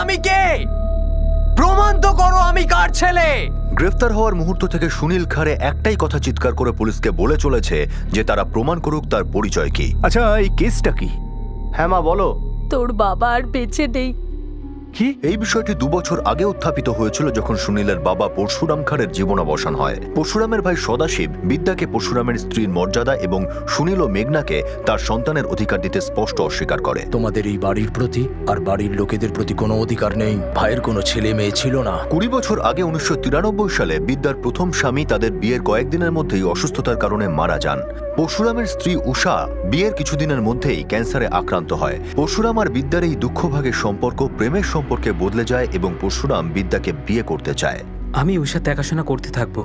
আমি কে? প্রমাণ তো করো আমি কার ছেলে। গ্রেফতার হওয়ার মুহূর্ত থেকে সুনীল খারে একটাই কথা চিৎকার করে পুলিশকে বলে চলেছে যে তারা প্রমাণ করুক তার পরিচয় কি। আচ্ছা, এই কেসটা কি? হ্যাঁ মা, বলো। তোর বাবা আর বেঁচে নেই। কি? এই বিষয়টি 2 বছর আগে উত্থাপিত হয়েছিল যখন সুনীলের বাবা পরশুরাম খারের জীবনাবসান হয়। পরশুরামের ভাই সদাশিব বিদ্যাকে পরশুরামের স্ত্রীর মর্যাদা এবং সুনীল ও মেঘনাকে তার সন্তানের অধিকার দিতে স্পষ্ট অস্বীকার করে। তোমাদের এই বাড়ির প্রতি আর বাড়ির লোকেদের প্রতি কোনো অধিকার নেই। ভাইয়ের কোনো ছেলে মেয়ে ছিল না। 20 বছর আগে 1993 সালে বিদ্যার প্রথম স্বামী তাদের বিয়ের কয়েকদিনের মধ্যেই অসুস্থতার কারণে মারা যান। পরশুরামের স্ত্রী উষা বিয়ের কিছুদিনের মধ্যেই ক্যান্সারে আক্রান্ত হয়। পরশুরাম আর বিদ্যার এই দুঃখভাগের সম্পর্ক প্রেমের সম্পর্কে বদলে যায় এবং পরশুরাম বিদ্যাকে বিয়ে করতে চায়। আমি উষার দেখাশোনা করতে থাকবো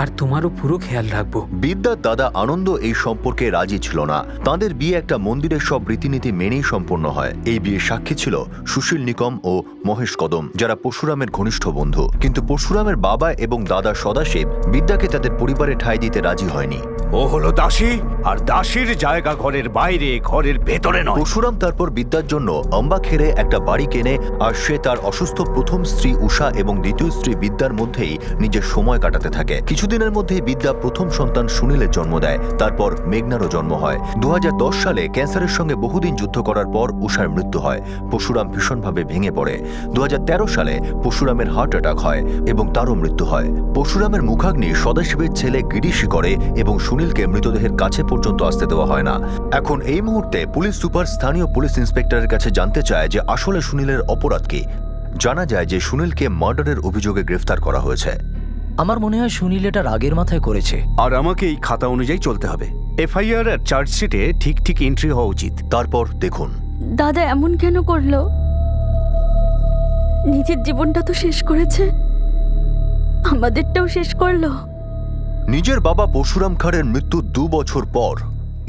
আর তোমারও পুরো খেয়াল রাখবো। বিদ্যার দাদা আনন্দ এই সম্পর্কে রাজি ছিল না। তাদের বিয়ে একটা মন্দিরের সব রীতিনীতি মেনেই সম্পন্ন হয়। এই বিয়ে সাক্ষী ছিল সুশীল নিকম ও মহেশ কদম, যারা পরশুরামের ঘনিষ্ঠ বন্ধু। কিন্তু পরশুরামের বাবা এবং দাদা সদাশিব বিদ্যাকে তাদের পরিবারে ঠাঁই দিতে রাজি হয়নি। ও হলো দাসী, আর দাসীর জায়গা ঘরের বাইরে, ঘরের ভেতরে নয়। পরশুরাম তারপর বিদ্যার জন্য অম্বাখেরে একটা বাড়ি কেনে আর সে তার অসুস্থ প্রথম স্ত্রী উষা এবং দ্বিতীয় স্ত্রী বিদ্যার মধ্যেই নিজের সময় কাটাতে থাকে। কিছুদিনের মধ্যেই বিদ্যা প্রথম সন্তান সুনীলের জন্ম দেয়। তারপর মেঘনারও জন্ম হয়। 2010 সালে ক্যান্সারের সঙ্গে বহুদিন যুদ্ধ করার পর উষার মৃত্যু হয়। পরশুরাম ভীষণভাবে ভেঙে পড়ে। 2013 সালে পরশুরামের হার্ট অ্যাটাক হয় এবং তারও মৃত্যু হয়। পরশুরামের মুখাগ্নি সদাশিবের ছেলে গিরিশি করে এবং সুনীলকে মৃতদেহের কাছে পর্যন্ত আসতে দেওয়া হয় না। এখন এই মুহূর্তে পুলিশ সুপার স্থানীয় পুলিশ ইন্সপেক্টরের কাছে জানতে চায় যে আসলে সুনীলের অপরাধ কি। জানা যায় যে সুনীলকে মার্ডারের অভিযোগে গ্রেফতার করা হয়েছে। আমার মনে হয় সুনীল এটা রাগের মাথায় করেছে। আর আমাকে এই খাতা অনুযায়ী চলতে হবে। এফআইআর আর চার্জশিটে ঠিক ঠিক এন্ট্রি হওয়া উচিত। তারপর দেখুন। দাদা এমন কেন করলো? নিজের জীবনটা তো শেষ করেছে, আমাদেরটাও শেষ করলো। নিজের বাবা পরশুরাম খারের মৃত্যুর 2 বছর পর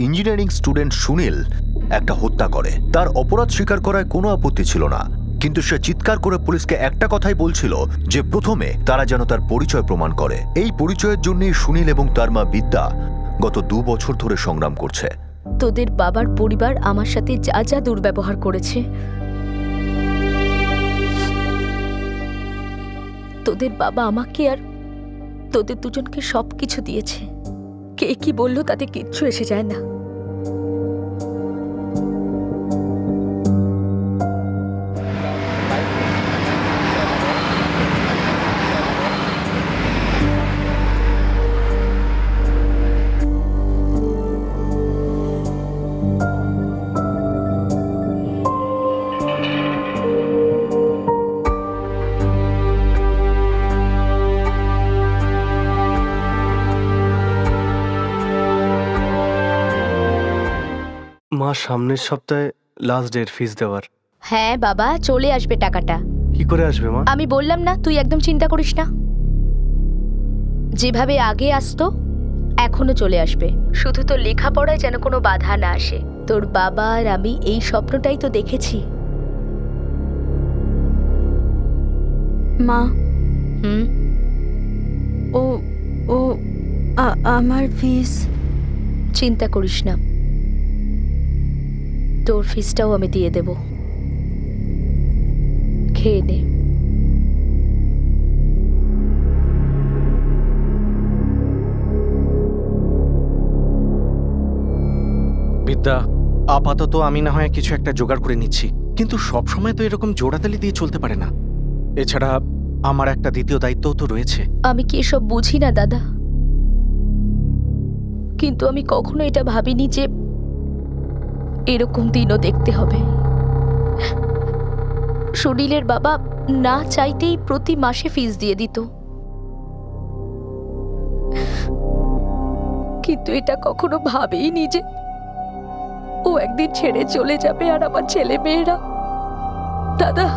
ইঞ্জিনিয়ারিং স্টুডেন্ট সুনীল একটা হত্যা করে। তার অপরাধ স্বীকার করায় কোনো আপত্তি ছিল না, কিন্তু সে চিৎকার করে পুলিশকে একটা কথাই বলছিল যে প্রথমে তারা যেন তার পরিচয় প্রমাণ করে। এই পরিচয়ের জন্যই সুনীল এবং তার মা বিদ্যা গত 2 বছর ধরে সংগ্রাম করছে। তোদের বাবার পরিবার আমার সাথে যা যা দুর্ব্যবহার করেছে, তোদের বাবা আমাকে আর তোদের দুজনকে সবকিছু দিয়েছে। কে কি বললো তাতে কিচ্ছু এসে যায় না। মা, সামনের সপ্তাহে লাস্ট ডেট ফিস দেওয়ার। হ্যাঁ বাবা, চলে আসবে টাকাটা। কি করে আসবে মা? আমি বললাম না, তুই একদম চিন্তা করিস না। যেভাবে আগে আসতো এখনো চলে আসবে। শুধু তো লেখাপড়ায় যেন কোনো বাধা না আসে। তোর বাবা আর আমি এই স্বপ্নটাই তো দেখেছি। মা, হুম, ও ও আমার ফিস। চিন্তা করিস না, তোর ফিসটাও আমি দিয়ে দেব। খেয়ে নে। বিদ্যা, আপাতত আমি না হয় কিছু একটা জোগাড় করে নিচ্ছি, কিন্তু সব সময় তো এরকম জোড়াতালি দিয়ে চলতে পারে না। এছাড়া আমার একটা দ্বিতীয় দায়িত্বও তো রয়েছে। আমি কি এসব বুঝি না দাদা, কিন্তু আমি কখনো এটা ভাবিনি যে এরকম দিনও দেখতে হবে। সুনীলের বাবা না চাইতেই প্রতি মাসে ফিস দিয়ে দিত, কিন্তু এটা কখনো ভাবেইনি যে ও একদিন ছেড়ে চলে যাবে আর আমার ছেলে মেয়েরা। দাদা,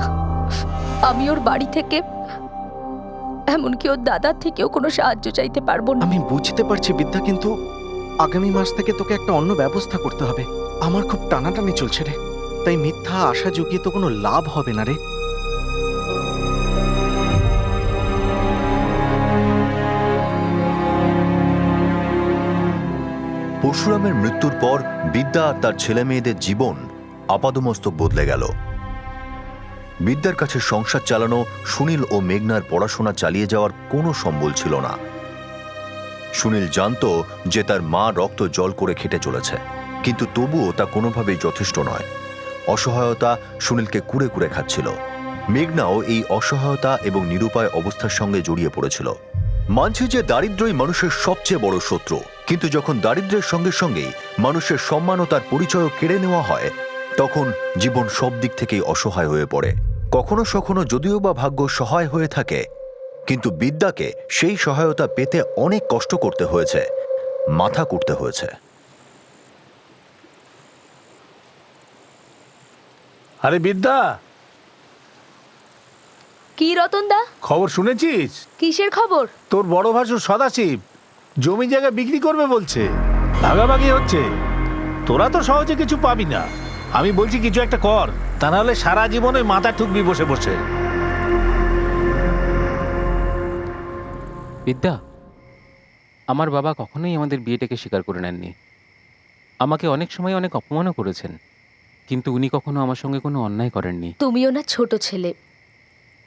আমি ওর বাড়ি থেকে, এমনকি ওর দাদার থেকেও কোনো সাহায্য চাইতে পারবো না। আমি বুঝতে পারছি বিদ্যা, কিন্তু আগামী মাস থেকে তোকে একটা অন্য ব্যবস্থা করতে হবে। আমার খুব টানাটানি চলছে রে, তাই মিথ্যা আশা জুগিয়ে তো কোনো লাভ হবে না রে। পরশুরামের মৃত্যুর পর বিদ্যা আর তার ছেলে মেয়েদের জীবন আপাদমস্তক বদলে গেল। বিদ্যার কাছে সংসার চালানো, সুনীল ও মেঘনার পড়াশোনা চালিয়ে যাওয়ার কোনো সম্বল ছিল না। সুনীল জানতো যে তার মা রক্ত জল করে খেটে চলেছে, কিন্তু তবুও তা কোনোভাবেই যথেষ্ট নয়। অসহায়তা সুনীলকে কুরে কুরে খাচ্ছিল। মেঘনাও এই অসহায়তা এবং নিরুপায় অবস্থার সঙ্গে জড়িয়ে পড়েছিল। মানছে যে দারিদ্র্যই মানুষের সবচেয়ে বড় শত্রু, কিন্তু যখন দারিদ্র্যের সঙ্গে সঙ্গেই মানুষের সম্মান ও তার পরিচয়ও কেড়ে নেওয়া হয়, তখন জীবন সব দিক থেকেই অসহায় হয়ে পড়ে। কখনো সখনো যদিও বা ভাগ্য সহায় হয়ে থাকে, কিন্তু বিদ্যাকে সেই সহায়তা পেতে অনেক কষ্ট করতে হয়েছে, মাথা কুটতে হয়েছে। আরে বিদ্যা, কি রতন দা, খবর শুনেছিস? কিসের খবর? তোর বড় ভাসুর সদাশিব জমি জায়গা বিক্রি করবে বলছে, ভাগাভাগি হচ্ছে। তোরা তো সহজে কিছু পাবি না। আমি বলছি কিছু একটা কর, তা নাহলে সারা জীবনে মাথা ঠুকবি বসে বসে। বিদ্যা, আমার বাবা কখনোই আমাদের বিয়েটাকে স্বীকার করে নেননি। আমাকে অনেক সময় অনেক অপমানও করেছেন, কিন্তু উনি কখনো আমার সঙ্গে কোনো অন্যায় করেননি। তুমিও না ছোট ছেলে,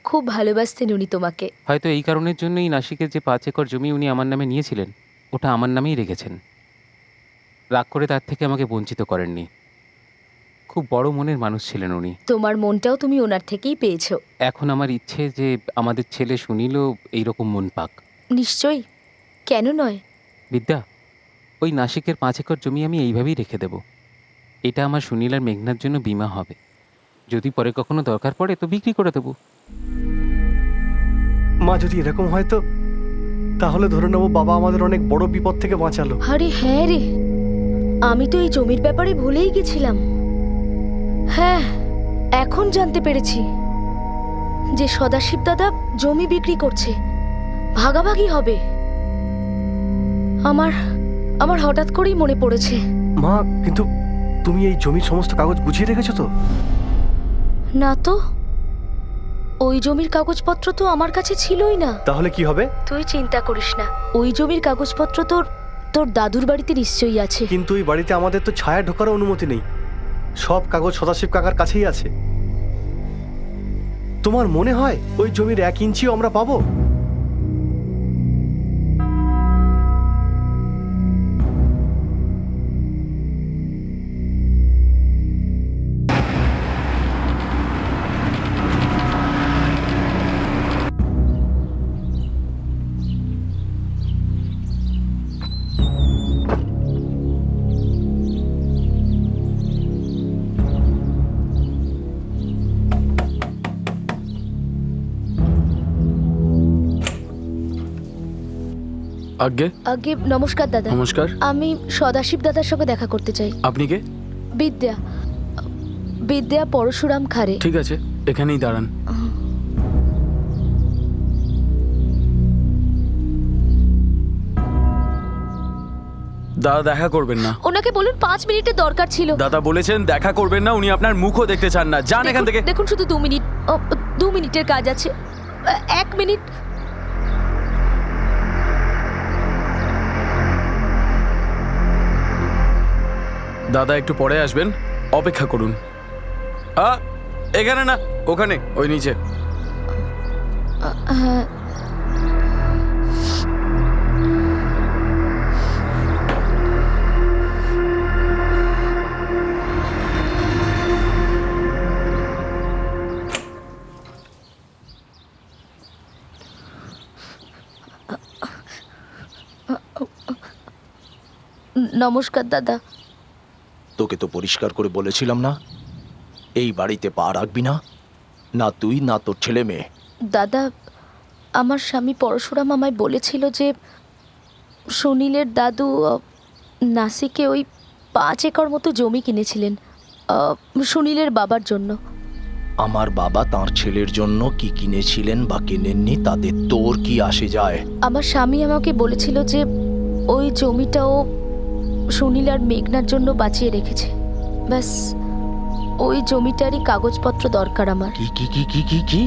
খুব ভালোবাসতেন উনি তোমাকে। হয়তো এই কারণের জন্যই নাসিকের যে 5 একর জমি উনি আমার নামে নিয়েছিলেন, ওটা আমার নামেই রেখেছেন। রাগ করে তার থেকে আমাকে বঞ্চিত করেননি। খুব বড় মনের মানুষ ছিলেন উনি। তোমার মনটাও তুমি ওনার থেকেই পেয়েছো। এখন আমার ইচ্ছে যে আমাদের ছেলে সুনীলও এইরকম মন পাক। নিশ্চয়ই, কেন নয়? বিদ্যা, ওই নাসিকের 5 একর জমি আমি এইভাবেই রেখে দেব। এটা আমার সুনীল আর মেঘনার জন্য বীমা হবে। যদি পরে কখনো দরকার পড়ে তো বিক্রি করে দেবো। মা, যদি এরকম হয় তো তাহলে ধরে নেবো বাবা আমাদের অনেক বড় বিপদ থেকে বাঁচালো। আরে হ্যাঁ রে, আমি তো এই জমির ব্যাপারে ভুলেই গেছিলাম। হ্যাঁ, এখন জানতে পেরেছি যে সদাশিব দাদা জমি বিক্রি করছে, ভাগাভাগি হবে। আমার হঠাৎ করেই মনে পড়েছে। মা, কিন্তু তুমি এই জমির সমস্ত কাগজ গুছিয়ে রেখেছো তো? না তো, ওই জমির কাগজপত্র তো আমার কাছে ছিলই না। তাহলে কি হবে? তুই চিন্তা করিস না, ওই জমির কাগজপত্র তোর দাদুর বাড়িতে নিশ্চয়ই আছে। কিন্তু ওই বাড়িতে আমাদের তো ছায়া ঢোকারও অনুমতি নেই। সব কাগজ সদাশিব কাকার কাছেই আছে। তোমার মনে হয় ওই জমির 1 ইঞ্চিও আমরা পাবো? আজ্ঞে। আগে নমস্কার দাদা। নমস্কার। আমি সদাশিব দাদার সঙ্গে দেখা করতে চাই। আপনি কে? বিদ্যা পরশুরাম খারে। ঠিক আছে, এখানেই দাঁড়ান। দাদা দেখা করবেন না। ওনাকে বলুন 5 মিনিটের দরকার ছিল। দাদা বলেছেন দেখা করবেন না, উনি আপনার মুখও দেখতে চান না। যান এখান থেকে। দেখুন, শুধু 2 মিনিট, 2 মিনিটের কাজ আছে। 1 মিনিট। দাদা একটু পরে আসবেন, অপেক্ষা করুন। এখানে না, ওখানে, ওই নিচে। হ্যাঁ, নমস্কার দাদা। তোকে তো পরিষ্কার করে বলেছিলাম না এই বাড়িতে পা রাখবি না, না তুই না তোর ছেলে মেয়ে। দাদা, আমার স্বামী পরশুরাম আমায় বলেছিল যে সুনীলের দাদু নাসিকে ওই 5 একর মতো জমি কিনেছিলেন সুনীলের বাবার জন্য। আমার বাবা তার ছেলের জন্য কি কিনেছিলেন বা কিনেননি তাতে তোর কি আসে যায়? আমার স্বামী আমাকে বলেছিল যে ওই জমিটাও সুনীল আর মেঘনার জন্য বাঁচিয়ে রেখেছে। ব্যাস ওই জমিটারই কাগজপত্র দরকার আমার। কি কি কি কি কি কি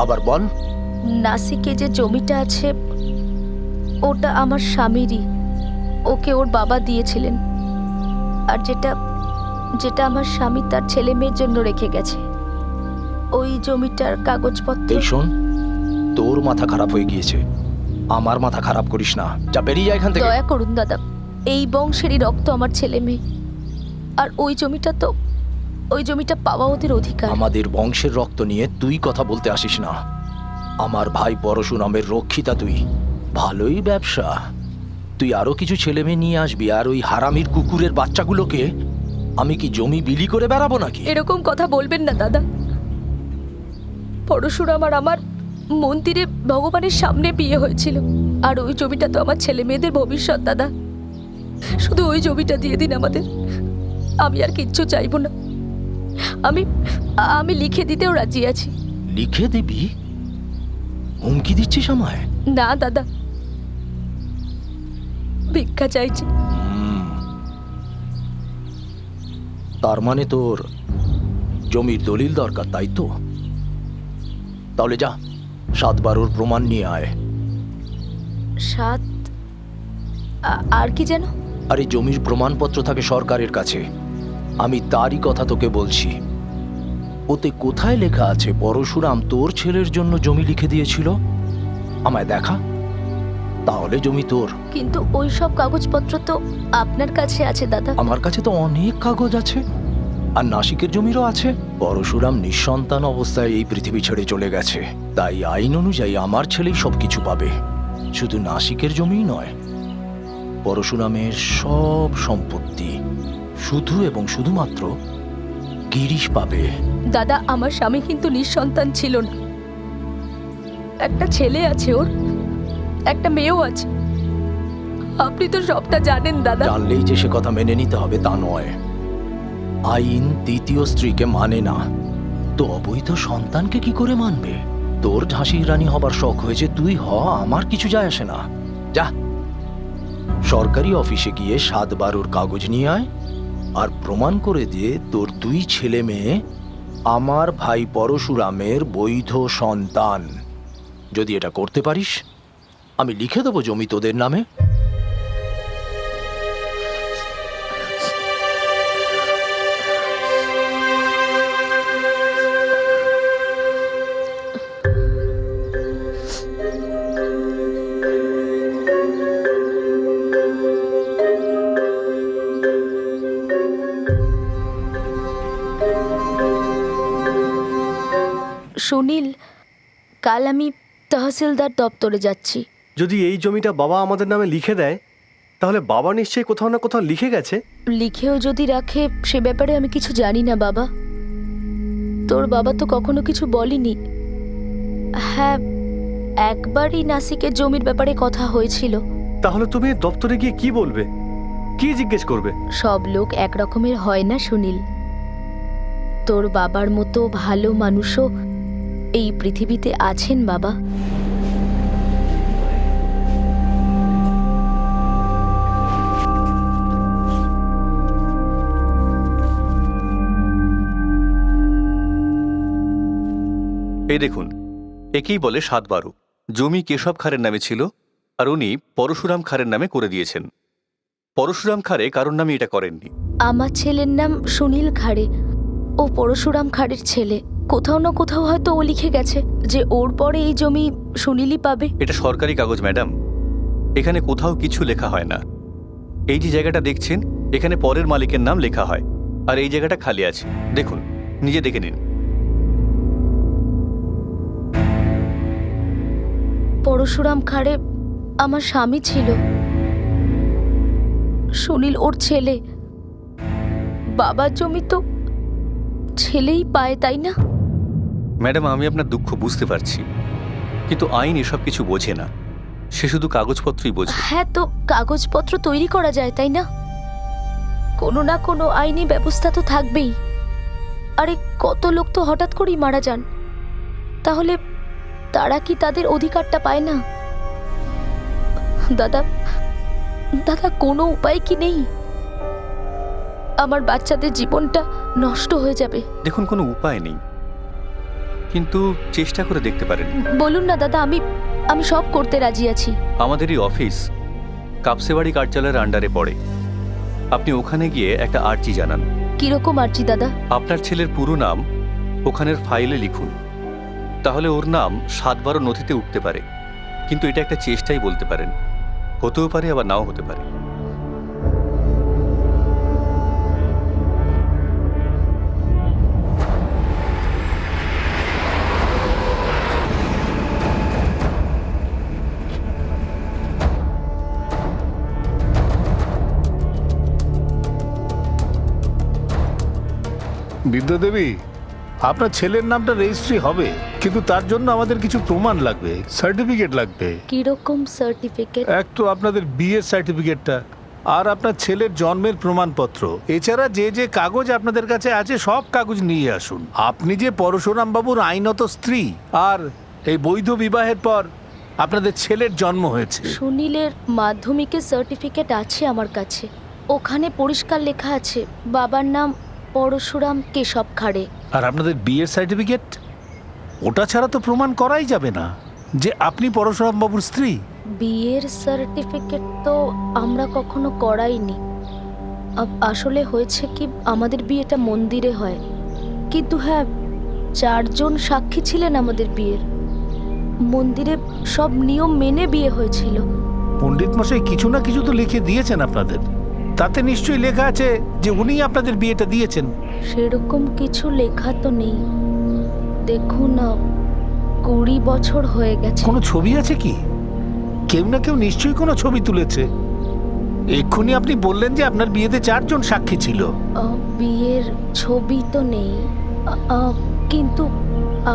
আবার বল। নাসিকে যে জমিটা আছে ওটা আমার স্বামীরই, ওকে ওর বাবা দিয়েছিলেন। আর যেটা আমার স্বামী তার ছেলে মেয়ের জন্য রেখে গেছে ওই জমিটার কাগজপত্র। এই শোন, তোর মাথা খারাপ হয়ে গিয়েছে, আমার মাথা খারাপ করিস না। যা, বেরিয়ে যায় এখান থেকে। দয়া করুন দাদা, এই বংশেরই রক্ত আমার ছেলে মেয়ে, আর ওই জমিটা পাওয়া ওদের অধিকার। আমাদের বংশের রক্ত নিয়ে তুই কথা বলতে আসিস না। আমার ভাই পরশুরামের রক্ষিতা তুই। ভালোই ব্যবসা। তুই আরো কিছু ছেলে মেয়ে নিয়ে আসবি, আর ওই হারামির কুকুরের বাচ্চাগুলোকে আমি কি জমি বিলি করে বেড়াবো নাকি? এরকম কথা বলবেন না দাদা। পরশুরাম আর আমার মন্দিরে ভগবানের সামনে বিয়ে হয়েছিল, আর ওই জমিটা তো আমার ছেলে মেয়েদের ভবিষ্যৎ দাদা। শুধু ওই জমিটা দিয়ে দিন আমাদের, আমি আর কিচ্ছু চাইবো না। আমি লিখে দিতেও রাজি আছি। লিখে দিবি? হুমকি দিচ্ছিস আমায়? না দাদা, ভিক্ষা চাইছি। তার মানে তোর জমির দলিল দরকার, তাই তো? তাহলে যা, 7-12 প্রমাণ নিয়ে আয়। 7 আর কি যেন? আরে জমির প্রমাণপত্র থাকে সরকারের কাছে, আমি তারই কথা তোকে বলছি। ওতে কোথায় লেখা আছে পরশুরাম তোর ছেলের জন্য জমি লিখে দিয়েছিল? আমায় দেখা, তাহলে জমি তোর। কিন্তু ওই সব কাগজপত্র তো আপনার কাছে আছে দাদা। আমার কাছে তো অনেক কাগজ আছে, আর নাসিকের জমিরও আছে। পরশুরাম নিঃসন্তান অবস্থায় এই পৃথিবী ছেড়ে চলে গেছে, তাই আইন অনুযায়ী আমার ছেলেই সবকিছু পাবে। শুধু নাসিকের জমিই নয়, পরশুরামের সব সম্পত্তি শুধু এবং শুধুমাত্র গিরিশ পাবে। দাদা, আমার স্বামী কিন্তু নিঃসন্তান ছিল না। একটা ছেলে আছে ওর, একটা মেয়েও আছে। আপনি তো সবটা জানেন দাদা। জানলেই যে সে কথা মেনে নিতে হবে তা নয়। আইন দ্বিতীয় স্ত্রীকে মানে না, তো অবৈধ সন্তানকে কি করে মানবে? তোর ঝাঁসির রানী হবার শখ হয়েছে, তুই হ, আমার কিছু যায় আসে না। যা, সরকারি অফিসে গিয়ে 7-12 কাগজ নিয়ে আয়, আর প্রমাণ করে দিয়ে তোর 2 ছেলে মেয়ে আমার ভাই পরশুরামের বৈধ সন্তান। যদি এটা করতে পারিস, আমি লিখে দেবো জমি তোদের নামে। সুনীল, কাল আমি তহসিলদার দপ্তরে যাচ্ছি। যদি এই জমিটা বাবা আমাদের নামে লিখে দেয়, তাহলে বাবা নিশ্চয়ই কোথাও না কোথাও লিখে গেছে। লিখেও যদি রাখে, সে ব্যাপারে আমি কিছু জানি না বাবা। তোর বাবা তো কখনো কিছু বলেনি। হ্যাঁ, একবারই নাসিকের জমির ব্যাপারে কথা হয়েছিল। তাহলে তুমি দপ্তরে গিয়ে কি বলবে? কি জিজ্ঞেস করবে? সব লোক এক রকমের হয় না সুনীল। তোর বাবার মতো ভালো মানুষও এই পৃথিবীতে আছেন বাবা। এই দেখুন, একেই বলে 7-12। জমি কেশব খাঁড়ের নামে ছিল, আর উনি পরশুরাম খাঁড়ের নামে করে দিয়েছেন। পরশুরাম খাঁড়ে কারোর নামে এটা করেননি। আমার ছেলের নাম সুনীল খাড়ে, ও পরশুরাম খাড়ের ছেলে। কোথাও না কোথাও হয়তো ও লিখে গেছে যে ওর পরে এই জমি সুনীলই পাবে। এটা সরকারি কাগজ ম্যাডাম, এখানে কোথাও কিছু লেখা হয় না। এই যে জায়গাটা দেখছেন, এখানে পরের মালিকের নাম লেখা হয়, আর এই জায়গাটা খালি আছে। দেখুন, নিজে দেখে নিন। পরশুরাম খাড়ে আমার স্বামী ছিল, সুনীল ওর ছেলে। বাবার জমি তো ছেলেই পায়, তাই না? ম্যাডাম, আমি আপনার দুঃখ বুঝতে পারছি, কিন্তু আইন এসব কিছু বোঝে না, সে শুধু কাগজপত্রই বোঝে। হ্যাঁ, তো কাগজপত্র তৈরি করা যায়, তাই না? কোনো না কোনো আইনি ব্যবস্থা তো থাকবেই। আরে কত লোক তো হঠাৎ করেই মারা যান, তাহলে তারা কি তাদের অধিকারটা পায় না? দাদা, কোনো উপায় কি নেই? আমার বাচ্চাদের জীবনটা নষ্ট হয়ে যাবে। দেখুন, কোনো উপায় নেই, কিন্তু চেষ্টা করে দেখতে পারেন। বলুন না দাদা, আমি সব করতে রাজি আছি। আমাদের এই অফিস কাপসেবাড়ি কার্যালয়ের আন্ডারে পড়ে। আপনি ওখানে গিয়ে একটা আর্জি জানান। কিরকম আর্জি দাদা? আপনার ছেলের পুরো নাম ও ওখানের ফাইলে লিখুন, তাহলে ওর নাম 7-12 নথিতে উঠতে পারে। কিন্তু এটা একটা চেষ্টাই বলতে পারেন, হতেও পারে আবার নাও হতে পারে। বিদ্যাদেবী, আপনার ছেলের নামটা রেজিস্ট্রি হবে, কিন্তু তার জন্য আমাদের কিছু প্রমাণ লাগবে, সার্টিফিকেট লাগবে। কিরকম সার্টিফিকেট? এক তো আপনাদের বিয়ের সার্টিফিকেটটা, আর আপনার ছেলের জন্মের প্রমাণপত্র। এছাড়া যে যে কাগজ আপনাদের কাছে আছে সব কাগজ নিয়ে আসুন। আপনি যে পরশুরাম বাবুর আইনত স্ত্রী, আর এই বৈধ বিবাহের পর আপনাদের ছেলের জন্ম হয়েছে। সুনীলের মাধ্যমিকের সার্টিফিকেট আছে আমার কাছে। ওখানে পরিষ্কার লেখা আছে বাবার নাম পরশুরাম কেশব খাড়ে। আর আপনাদের বিয়ের সার্টিফিকেট, ওটা ছাড়া তো প্রমাণ করাই যাবে না যে আপনি পরশুরাম বাবুর স্ত্রী। বিয়ের সার্টিফিকেট তো আমরা কখনো করাইনি। আসলে হয়েছে কি, আমাদের বিয়েটা মন্দিরে হয়, কিন্তু হ্যাঁ 4 জন সাক্ষী ছিলেন আমাদের বিয়ের। মন্দিরে সব নিয়ম মেনে বিয়ে হয়েছিল। পণ্ডিত মশাই কিছু না কিছু তো লিখে দিয়েছেন আপনাদের, তাতে নিশ্চয়ই লেখা আছে যে উনিই আপনাদের বিয়েটা দিয়েছেন। সেরকম কিছু লেখা তো নেই। দেখুন 20 বছর হয়ে গেছে। কোনো ছবি আছে কি? কেউ না কেউ নিশ্চয়ই কোনো ছবি তুলেছে। এক্ষুনি আপনি বললেন যে আপনার বিয়েতে 4 জন সাক্ষী ছিল। বিয়ের ছবি তো নেই, কিন্তু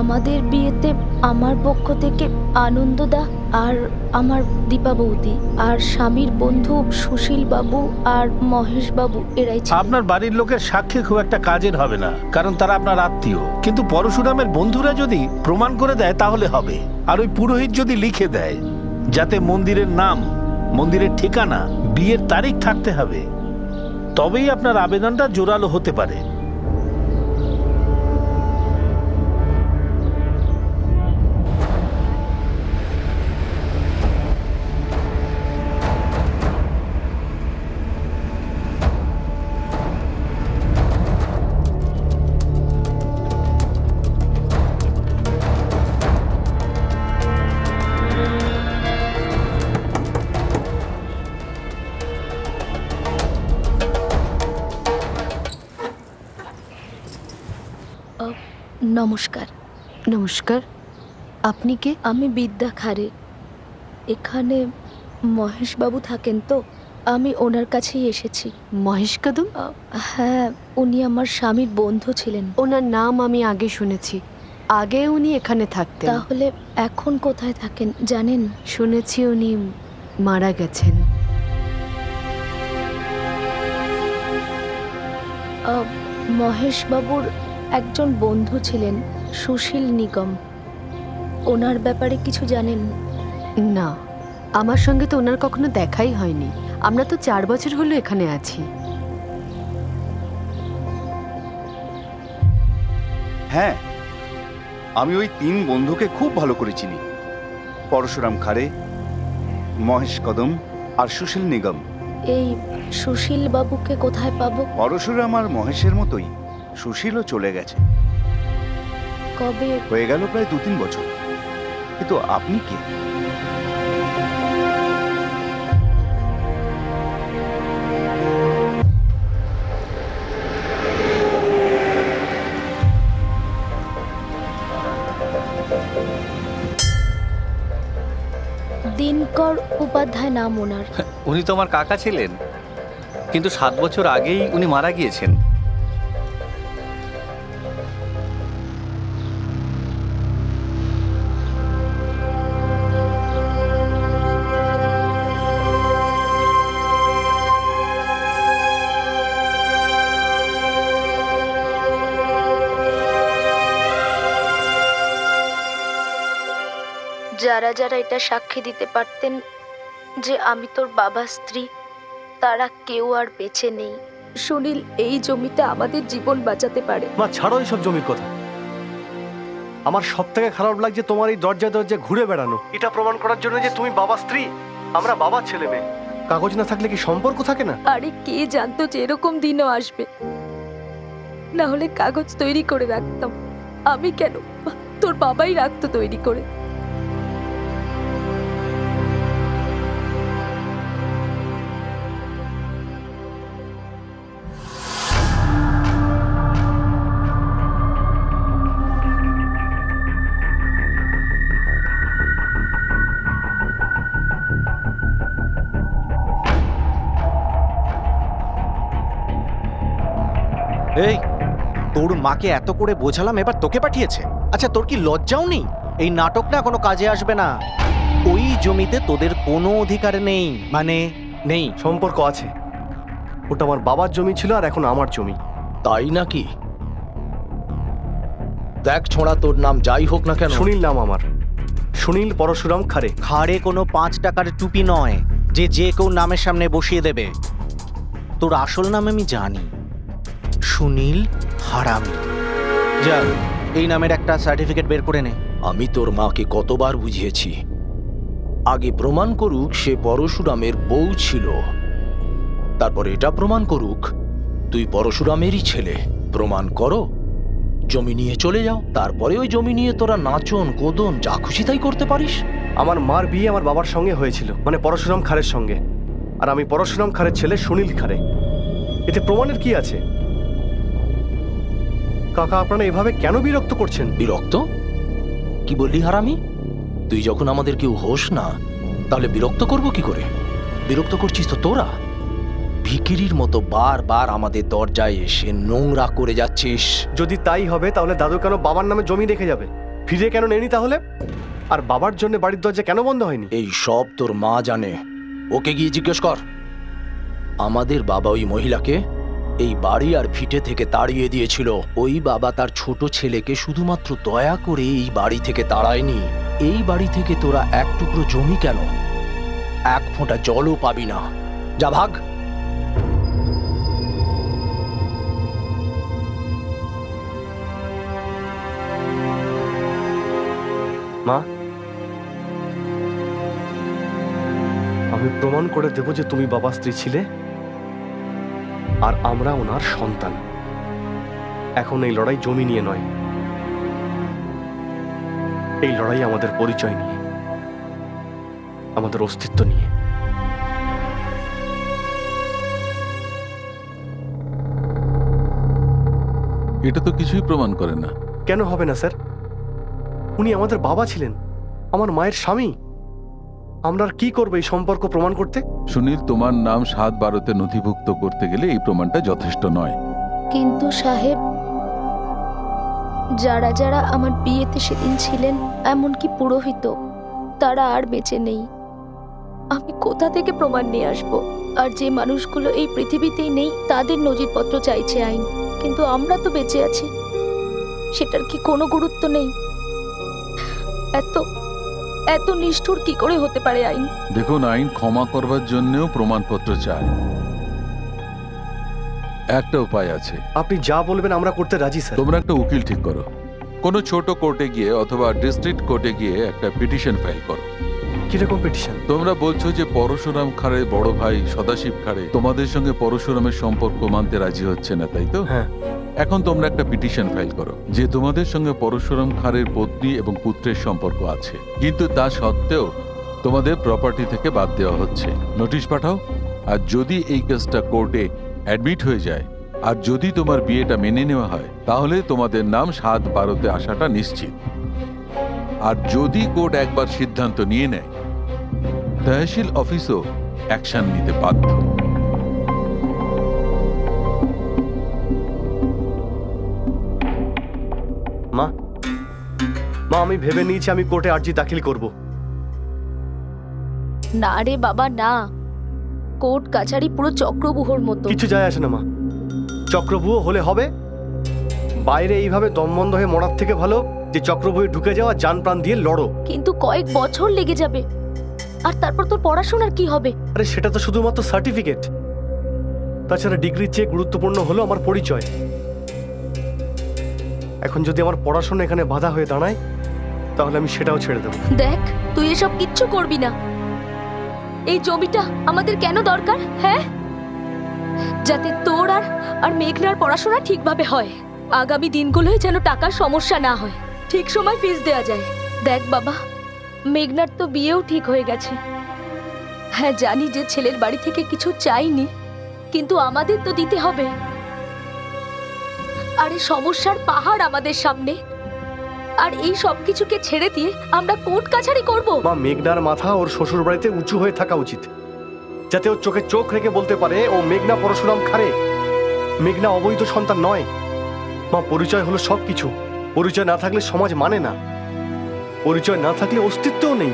আমাদের বিয়েতে আমার পক্ষ থেকে আনন্দদা আর আমার দীপা বৌদি আর স্বামীর বন্ধু সুশীল বাবু আর মহেশ বাবু এরাই ছিল। আপনার বাড়ির লোকের সাক্ষী খুব একটা কাজের হবে না, কারণ তারা আপনার আত্মীয়। কিন্তু পরশুরামের বন্ধুরা যদি প্রমাণ করে দেয় তাহলে হবে। আর ওই পুরোহিত যদি লিখে দেয় যাতে মন্দিরের নাম, মন্দিরের ঠিকানা, বিয়ের তারিখ থাকতে হবে, তবেই আপনার আবেদনটা জোরালো হতে পারে। নমস্কার। নমস্কার, আপনি কে? আমি বিদ্যা খাড়ে। এখানে মহেশবাবু থাকেন তো, আমি ওনার কাছেই এসেছি। মহেশ কদম? হ্যাঁ, উনি আমার স্বামীর বন্ধু ছিলেন। ওনার নাম আমি আগে শুনেছি। আগে উনি এখানে থাকতেন। তাহলে এখন কোথায় থাকেন জানেন? শুনেছি উনি মারা গেছেন। মহেশবাবুর একজন বন্ধু ছিলেন সুশীল নিগম। ওনার ব্যাপারে কিছু জানেন? না, আমার সঙ্গে তো ওনার কখনো দেখাই হয়নি। আমরা তো 4 বছর হলো এখানে আছি। হ্যাঁ, আমি ওই 3 বন্ধুকে খুব ভালো করে চিনি, পরশুরাম খাড়ে, মহেশ কদম আর সুশীল নিগম। এই সুশীল বাবুকে কোথায় পাবো? পরশুরাম আর মহেশের মতোই সুশীলও চলে গেছে, কবে? হয়ে গেল প্রায় 2-3 বছর। কিন্তু আপনি কে? দিনকর উপাধ্যায় নাম ওনার। উনি তো আমার কাকা ছিলেন, কিন্তু 7 বছর আগেই উনি মারা গিয়েছেন। যারা যারা এটা সাক্ষী দিতে পারতেন যে আমি তোর বাবার স্ত্রী, তারা কেউ আর বেঁচে নেই। সুনীল এই জমিটা আমাদের জীবন বাঁচাতে পারে। মা ছাড়ো এইসব জমির কথা। আমার সব থেকে খারাপ লাগছে তোমার এই দরজায় দরজায় ঘুরে বেড়ানো, এটা প্রমাণ করার জন্য যে তুমি বাবা স্ত্রী, আমরা বাবার ছেলে মেয়ে। কাগজ না থাকলে কি সম্পর্ক থাকে না? আরে কে জানতো যে এরকম দিনও আসবে, না হলে কাগজ তৈরি করে রাখতাম। আমি কেন? তোর বাবাই রাখতো তৈরি করে। এই, তোর মাকে এত করে বোঝালাম, এবার তোকে পাঠিয়েছে? আচ্ছা, তোর কি লজ্জাও নেই? এই নাটক না কোনো কাজে আসবে না। ওই জমিতে তোদের কোনো অধিকার নেই, মানে নেই। সম্পর্ক আছে। ওটা আমার বাবার জমি ছিল, আর এখন আমার জমি। তাই নাকি? দেখ ছোঁড়া, তোর নাম যাই হোক না কেন, সুনীল নাম আমার, সুনীল পরশুরাম খারে। খাড়ে কোনো 5 টাকার টুপি নয় যে যে কেউ নামের সামনে বসিয়ে দেবে। তোর আসল নাম আমি জানি, সুনীল হারামি। যা, এই নামের একটা সার্টিফিকেট বের করে নে। আমি তোর মাকে কতবার বুঝিয়েছি, আগে প্রমাণ করুক সে পরশুরামের বউ ছিল, তারপর এটা প্রমাণ করুক তুই পরশুরামেরই ছেলে। প্রমাণ করো, জমি নিয়ে চলে যাও, তারপরে ওই জমি নিয়ে তোরা নাচন কোদন যা খুশি তাই করতে পারিস। আমার মার বিয়ে আমার বাবার সঙ্গে হয়েছিল, মানে পরশুরাম খারের সঙ্গে, আর আমি পরশুরাম খারের ছেলে সুনীল খারে। এতে প্রমাণের কি আছে? কাকা, আপনারা এভাবে কেন বিরক্ত করছেন? বিরক্ত? কি বললি হারামি? তুই যখন আমাদের কেউ হোস না, তাহলে বিরক্ত করব কি করে? বিরক্ত করছিস তো তোরা। ভিখিরির মতো বারবার আমাদের দরজায় এসে নোংরা করে যাচ্ছিস। যদি তাই হবে তাহলে দাদু কেন বাবার নামে জমি রেখে যাবে? ফিরে কেন নেনি তাহলে? আর বাবার জন্য বাড়ির দরজা কেন বন্ধ হয়নি? এই সব তোর মা জানে, ওকে গিয়ে জিজ্ঞেস কর। আমাদের বাবা ওই মহিলাকে এই বাড়ি আর ভিটে থেকে তাড়িয়ে দিয়েছিল। ওই বাবা তার ছোট ছেলেকে শুধুমাত্র দয়া করে এই বাড়ি থেকে তাড়ায়নি। এই বাড়ি থেকে তোরা এক টুকরো জমি কেন, এক ফোঁটা জলও পাবি না। যা ভাগ। মা, আমি প্রমাণ করে দেব যে তুমি বাবা স্ত্রী ছিলে, আর আমরা ওনার সন্তান। এখন এই লড়াই জমি নিয়ে নয়, এই লড়াই আমাদের পরিচয় নিয়ে, আমাদের অস্তিত্ব নিয়ে। এটা তো কিছুই প্রমাণ করে না। কেন হবে না স্যার? উনি আমাদের বাবা ছিলেন, আমার মায়ের স্বামী। আমরা আর কি করবো এই সম্পর্ক প্রমাণ করতে? সুনীল, তোমার নাম 7/12-তে নথিভুক্ত করতে গেলে এই প্রমাণটা যথেষ্ট নয়। কিন্তু সাহেব, যারা যারা আমার বিয়েতে সেদিন ছিলেন, এমনকি পুরোহিত, তারা আর বেঁচে নেই। আমি কোথা থেকে প্রমাণ নিয়ে আসবো? আর যে মানুষগুলো এই পৃথিবীতেই নেই তাদের নজিরপত্র চাইছে আইন, কিন্তু আমরা তো বেঁচে আছি, সেটার কি কোনো গুরুত্ব নেই? এত এত নিষ্ঠুর কি করে হতে পারে আইন? দেখুন, আইন ক্ষমা করবার জন্যও প্রমাণপত্র চায়। একটা উপায় আছে। আপনি যা বলবেন আমরা করতে রাজি স্যার। তোমরা একটা উকিল ঠিক করো, কোনো ছোট কোর্টে গিয়ে অথবা ডিস্ট্রিক্ট কোর্টে গিয়ে একটা পিটিশন ফাইল করো। কিরকম পিটিশন? তোমরা বলছো যে পরশুরাম খাড়ের বড় ভাই সদাশিব খাড়ে তোমাদের সঙ্গে পরশুরামের সম্পর্ক মানতে রাজি হচ্ছে না, তাই তো? হ্যাঁ। এখন তোমরা একটা পিটিশন ফাইল করো যে তোমাদের সঙ্গে পরশুরাম খাড়ের পত্নী এবং পুত্রের সম্পর্ক আছে, কিন্তু তা সত্ত্বেও তোমাদের প্রপার্টি থেকে বাদ দেওয়া হচ্ছে। নোটিশ পাঠাও। আর যদি এই কেসটা কোর্টে অ্যাডমিট হয়ে যায়, আর যদি তোমার বিয়েটা মেনে নেওয়া হয়, তাহলে তোমাদের নাম 7/12-তে আসাটা নিশ্চিত। আর যদি কোর্ট একবার সিদ্ধান্ত নিয়ে নেয়, তহসিল অফিসও অ্যাকশন নিতে বাধ্য। মা, আমি ভেবে নিয়েছি আমি কোর্টে আর্জি দাখিল করব। না রে বাবা, না। কোর্ট কাছারি পুরো চক্রবুহর মতো। কিছু যায় আসে না মা, চক্রবুহ হলে হবে। বাইরে এইভাবে দম বন্ধ হয়ে মরার থেকে ভালো যে চক্রবুহে ঢুকে যাওয়া, জান প্রাণ দিয়ে লড়ো। কিন্তু কয়েক বছর লেগে যাবে, আর তারপর তোর পড়াশোনার কি হবে? আরে সেটা তো শুধুমাত্র সার্টিফিকেট। তাছাড়া ডিগ্রির চেয়ে গুরুত্বপূর্ণ হলো আমার পরিচয়। এখন যদি আমার পড়াশোনা এখানে বাধা হয়ে দাঁড়ায়, তাহলে আমি সেটাও ছেড়ে দেবো। দেখ, তুই এসব কিচ্ছু করবি না। এই জমিটা আমাদের কেন দরকার? হ্যাঁ, যাতে তোর আর মেঘনার পড়াশোনা ঠিকভাবে হয়। আগামী দিনগুলোয় যেন টাকার সমস্যা না হয়, ঠিক সময় ফিস দেওয়া যায়। দেখ বাবা, মেঘনার তো বিয়েও ঠিক হয়ে গেছে। হ্যাঁ, জানি যে ছেলের বাড়ি থেকে কিছু চাইনি, কিন্তু আমাদের তো দিতে হবে। আরে সমস্যার পাহাড় আমাদের সামনে, আর এই সব কিছুকে ছেড়ে দিয়ে আমরা কোর্ট কাছারি করব? মা, মেঘনার মাথা ওর শ্বশুর বাড়িতে উঁচু হয়ে থাকা উচিত, যাতে ওর চোখে চোখ রেখে বলতে পারে ও মেঘনা পরশুরাম খারে। মেঘনা অবৈধ সন্তান নয়। মা, পরিচয় হলো সব কিছু। পরিচয় না থাকলে সমাজ মানে না, পরিচয় না থাকলে অস্তিত্বও নেই।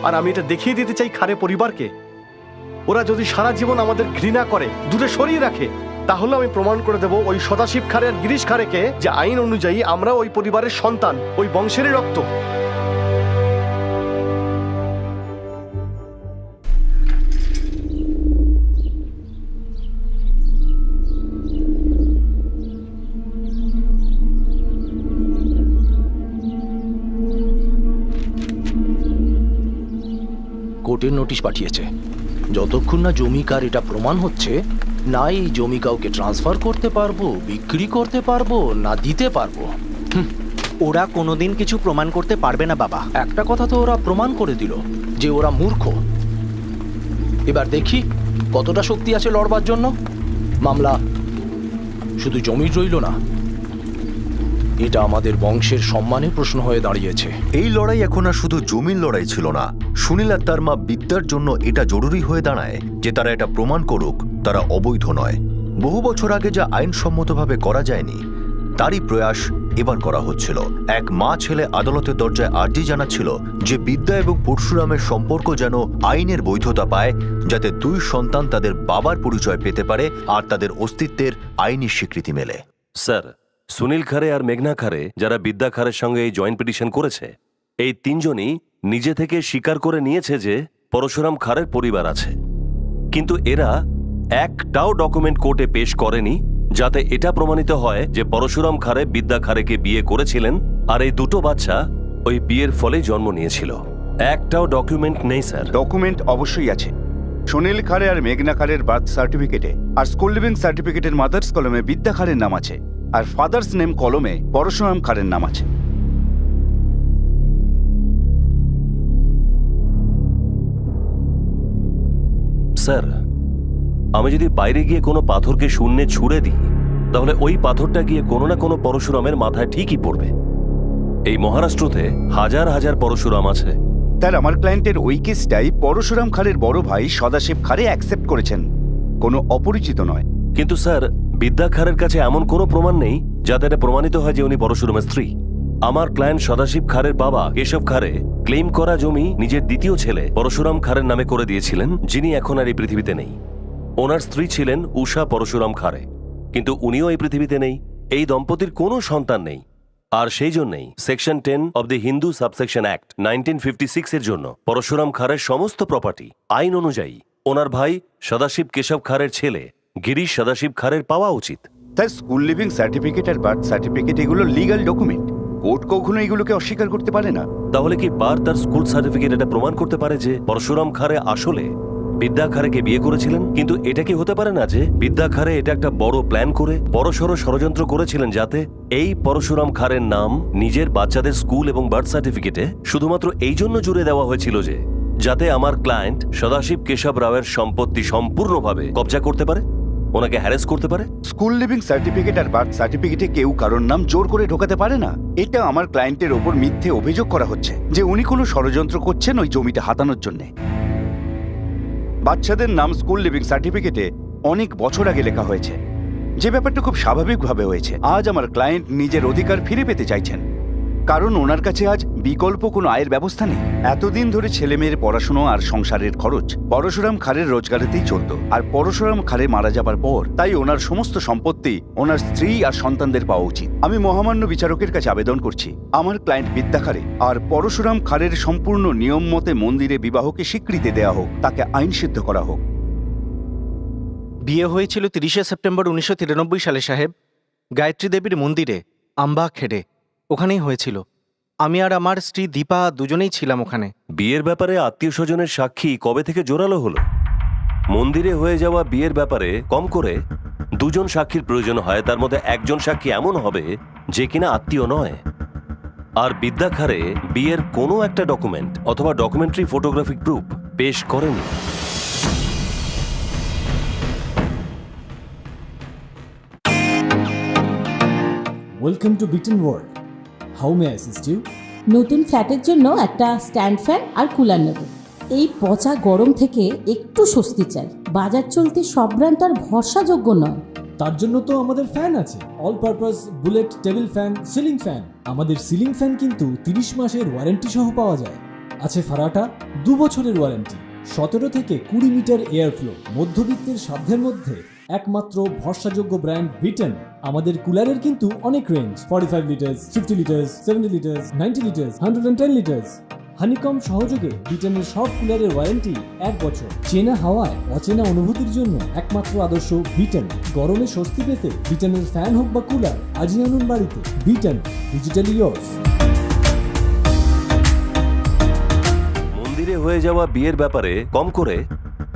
আর আমি এটা দেখিয়ে দিতে চাই খারে পরিবারকে, ওরা যদি সারা জীবন আমাদের ঘৃণা করে, দূরে সরিয়ে রাখে, তাহলে আমি প্রমাণ করে দেব ওই সদাশিব খারে আর গিরিশ খারেকে যে আইন অনুযায়ী আমরা ওই পরিবারের সন্তান, ওই বংশেরই রক্ত। কোর্টের নোটিশ পাঠিয়েছে। যতক্ষণ না জমিকার এটা প্রমাণ হচ্ছে, না এই জমি কাউকে ট্রান্সফার করতে পারবো, বিক্রি করতে পারবো, না দিতে পারবো। ওরা কোনোদিন কিছু প্রমাণ করতে পারবে না বাবা। একটা কথা তো ওরা প্রমাণ করে দিল, যে ওরা মূর্খ। এবার দেখি কতটা শক্তি আছে লড়বার জন্য। মামলা শুধু জমির রইল না, এটা আমাদের বংশের সম্মানের প্রশ্ন হয়ে দাঁড়িয়েছে। এই লড়াই এখন আর শুধু জমির লড়াই ছিল না। সুনীল আর তার মা বিদ্যার জন্য এটা জরুরি হয়ে দাঁড়ায় যে তারা এটা প্রমাণ করুক তারা অবৈধ নয়। বহু বছর আগে যা আইনসম্মতভাবে করা যায়নি, তারই প্রয়াস এবার করা হচ্ছিল। এক মা ছেলে আদালতের দরজায় আর্জি জানাচ্ছিল যে বিদ্যা এবং পরশুরামের সম্পর্ক যেন আইনের বৈধতা পায়, যাতে দুই সন্তান তাদের বাবার পরিচয় পেতে পারে আর তাদের অস্তিত্বের আইনি স্বীকৃতি মেলে। স্যার, সুনীল খারে আর মেঘনা খারে যারা বিদ্যা খারের সঙ্গে এই জয়েন্ট পিটিশন করেছে, এই তিনজনই নিজে থেকে স্বীকার করে নিয়েছে যে পরশুরাম খারের পরিবার আছে, কিন্তু এরা একটাও ডকুমেন্ট কোর্টে পেশ করেনি যাতে এটা প্রমাণিত হয় যে পরশুরাম খারে বিদ্যা খারেকে বিয়ে করেছিলেন আর এই দুটো বাচ্চা ওই বিয়ের ফলে জন্ম নিয়েছিল। একটাও ডকুমেন্ট নেই স্যার। ডকুমেন্ট অবশ্যই আছে। সুনীল খারে আর মেঘনা খারের বার্থ সার্টিফিকেটে আর স্কুল লিভিং সার্টিফিকেটের মাদার্স কলমে বিদ্যা খারের নাম আছে, আর ফাদার্স নেম কলমে পরশুরাম খারের নাম আছে। স্যার, আমি যদি বাইরে গিয়ে কোনো পাথরকে শূন্যে ছুঁড়ে দিই, তাহলে ওই পাথরটা গিয়ে কোনো না কোনো পরশুরামের মাথায় ঠিকই পড়বে। এই মহারাষ্ট্রতে হাজার হাজার পরশুরাম আছে। তার আমার ক্লায়েন্টের ওই কেসটাই পরশুরাম খারের বড় ভাই সদাশিব খারে অ্যাকসেপ্ট করেছেন, কোনো অপরিচিত নয়। কিন্তু স্যার, বিদ্যা খারের কাছে এমন কোনো প্রমাণ নেই যাতে এটা প্রমাণিত হয় যে উনি পরশুরামের স্ত্রী। আমার ক্লায়েন্ট সদাশিব খারের বাবা কেশব খারে ক্লেম করা জমি নিজের দ্বিতীয় ছেলে পরশুরাম খারের নামে করে দিয়েছিলেন, যিনি এখন আর এই পৃথিবীতে নেই। ওনার স্ত্রী ছিলেন উষা পরশুরাম খারে, কিন্তু উনিও এই পৃথিবীতে নেই। এই দম্পতির কোনো সন্তান নেই, আর সেই জন্যই section 10 of the Hindu subsection act 1956 এর জন্য পরশুরাম খারের সমস্ত প্রপার্টি আইন অনুযায়ী ওনার ভাই সদাশিব কেশব খারের ছেলে গিরিশ সদাশিব খারের পাওয়া উচিত। তার স্কুল লিভিং সার্টিফিকেট আর বার্থ সার্টিফিকেট এগুলো লিগ্যাল ডকুমেন্ট, কোর্ট কখনো এগুলোকে অস্বীকার করতে পারে না। তাহলে কি বার তার স্কুল সার্টিফিকেট এটা প্রমাণ করতে পারে যে পরশুরাম খারে আসলে বিদ্যা খারেকে বিয়ে করেছিলেন? কিন্তু এটা কি হতে পারে না যে বিদ্যা খারে এটা একটা বড় প্ল্যান করে বড়সড় ষড়যন্ত্র করেছিলেন যাতে এই পরশুরাম খারের নাম নিজের বাচ্চাদের স্কুল এবং বার্থ সার্টিফিকেটে শুধুমাত্র এই জন্য জুড়ে দেওয়া হয়েছিল যে যাতে আমার ক্লায়েন্ট সদাশিব কেশব রাওয়ের সম্পত্তি সম্পূর্ণভাবে কবজা করতে পারে, ওনাকে হ্যারেস করতে পারে? স্কুল লিভিং সার্টিফিকেট আর বার্থ সার্টিফিকেটে কেউ কারোর নাম জোর করে ঢোকাতে পারে না। এটা আমার ক্লায়েন্টের ওপর মিথ্যে অভিযোগ করা হচ্ছে যে উনি কোনো ষড়যন্ত্র করছেন ওই জমিটা হাতানোর জন্য। বাচ্চাদের নাম স্কুল লিভিং সার্টিফিকেটে অনেক বছর আগে লেখা হয়েছে, যে ব্যাপারটা খুব স্বাভাবিকভাবে হয়েছে। আজ আমার ক্লায়েন্ট নিজের অধিকার ফিরে পেতে চাইছেন, কারণ ওনার কাছে আজ বিকল্প কোনো আয়ের ব্যবস্থা নেই। এতদিন ধরে ছেলেমেয়ের পড়াশোনা আর সংসারের খরচ পরশুরাম খারের রোজগারেতেই চলত, আর পরশুরাম খারে মারা যাবার পর তাই ওনার সমস্ত সম্পত্তি ওনার স্ত্রী আর সন্তানদের পাওয়া উচিত। আমি মহামান্য বিচারকের কাছে আবেদন করছি আমার ক্লায়েন্ট বিদ্যা খারে আর পরশুরাম খারের সম্পূর্ণ নিয়ম মতে মন্দিরে বিবাহকে স্বীকৃতি দেওয়া হোক, তাকে আইন সিদ্ধ করা হোক। বিয়ে হয়েছিল 30শে সেপ্টেম্বর 1993 সালে সাহেব, গায়ত্রী দেবীর মন্দিরে আম্বা খেড়ে। ওখানেই হয়েছিল। আমি আর আমার স্ত্রী দীপা দুজনেই ছিলাম ওখানে। বিয়ের ব্যাপারে আত্মীয় স্বজনের সাক্ষী কবে থেকে জোরালো হলো? মন্দিরে হয়ে যাওয়া বিয়ের ব্যাপারে কম করে দুজন সাক্ষীর প্রয়োজন হয়, তার মধ্যে একজন সাক্ষী এমন হবে যে কিনা আত্মীয় নয়। আর বিদ্যা খারে বিয়ের কোনো একটা ডকুমেন্ট অথবা ডকুমেন্টারি ফটোগ্রাফিক প্রুফ পেশ করেনি। Welcome to Bitten world. How may assist you? নতুন ফ্ল্যাটের জন্য একটা স্ট্যান্ড ফ্যান আর কুলার নেব। এই পচা গরম থেকে একটু স্বস্তি চাই। বাজার চলতে সব ব্র্যান্ড আর ভরসাযোগ্য নয়। তার জন্য তো আমাদের ফ্যান আছে, all purpose bullet table fan, ceiling fan. আমাদের সিলিং ফ্যান কিন্তু 30 মাসের ওয়ারেন্টি সহ পাওয়া যায়। আছে ফারাটা 2 বছরের ওয়ারেন্টি, 17 থেকে 20 মিটার এয়ার ফ্লো, মধ্যবিত্তের সাধ্যের মধ্যে একমাত্র ভরসাযোগ্য ব্র্যান্ড বিটেন। আমাদের কুলারের কিন্তু অনেক range, 45 litres, 50 litres, 70 litres, 90 litres, 110 litres. Honeycomb সহযোগে বিটেনের সব কুলারের ওয়ারেন্টি 1 বছর। চেনা হাওয়ায় অচেনা অনুভূতির জন্য একমাত্র আদর্শ বিটেন। গরমে স্বস্তি পেতে বিটেনের ফ্যান হোক বা কুলার আজই আনুন বাড়িতে। Beaten, digitally yours. মন্দিরে হয়ে যাওয়া বিয়ের ব্যাপারে কম করে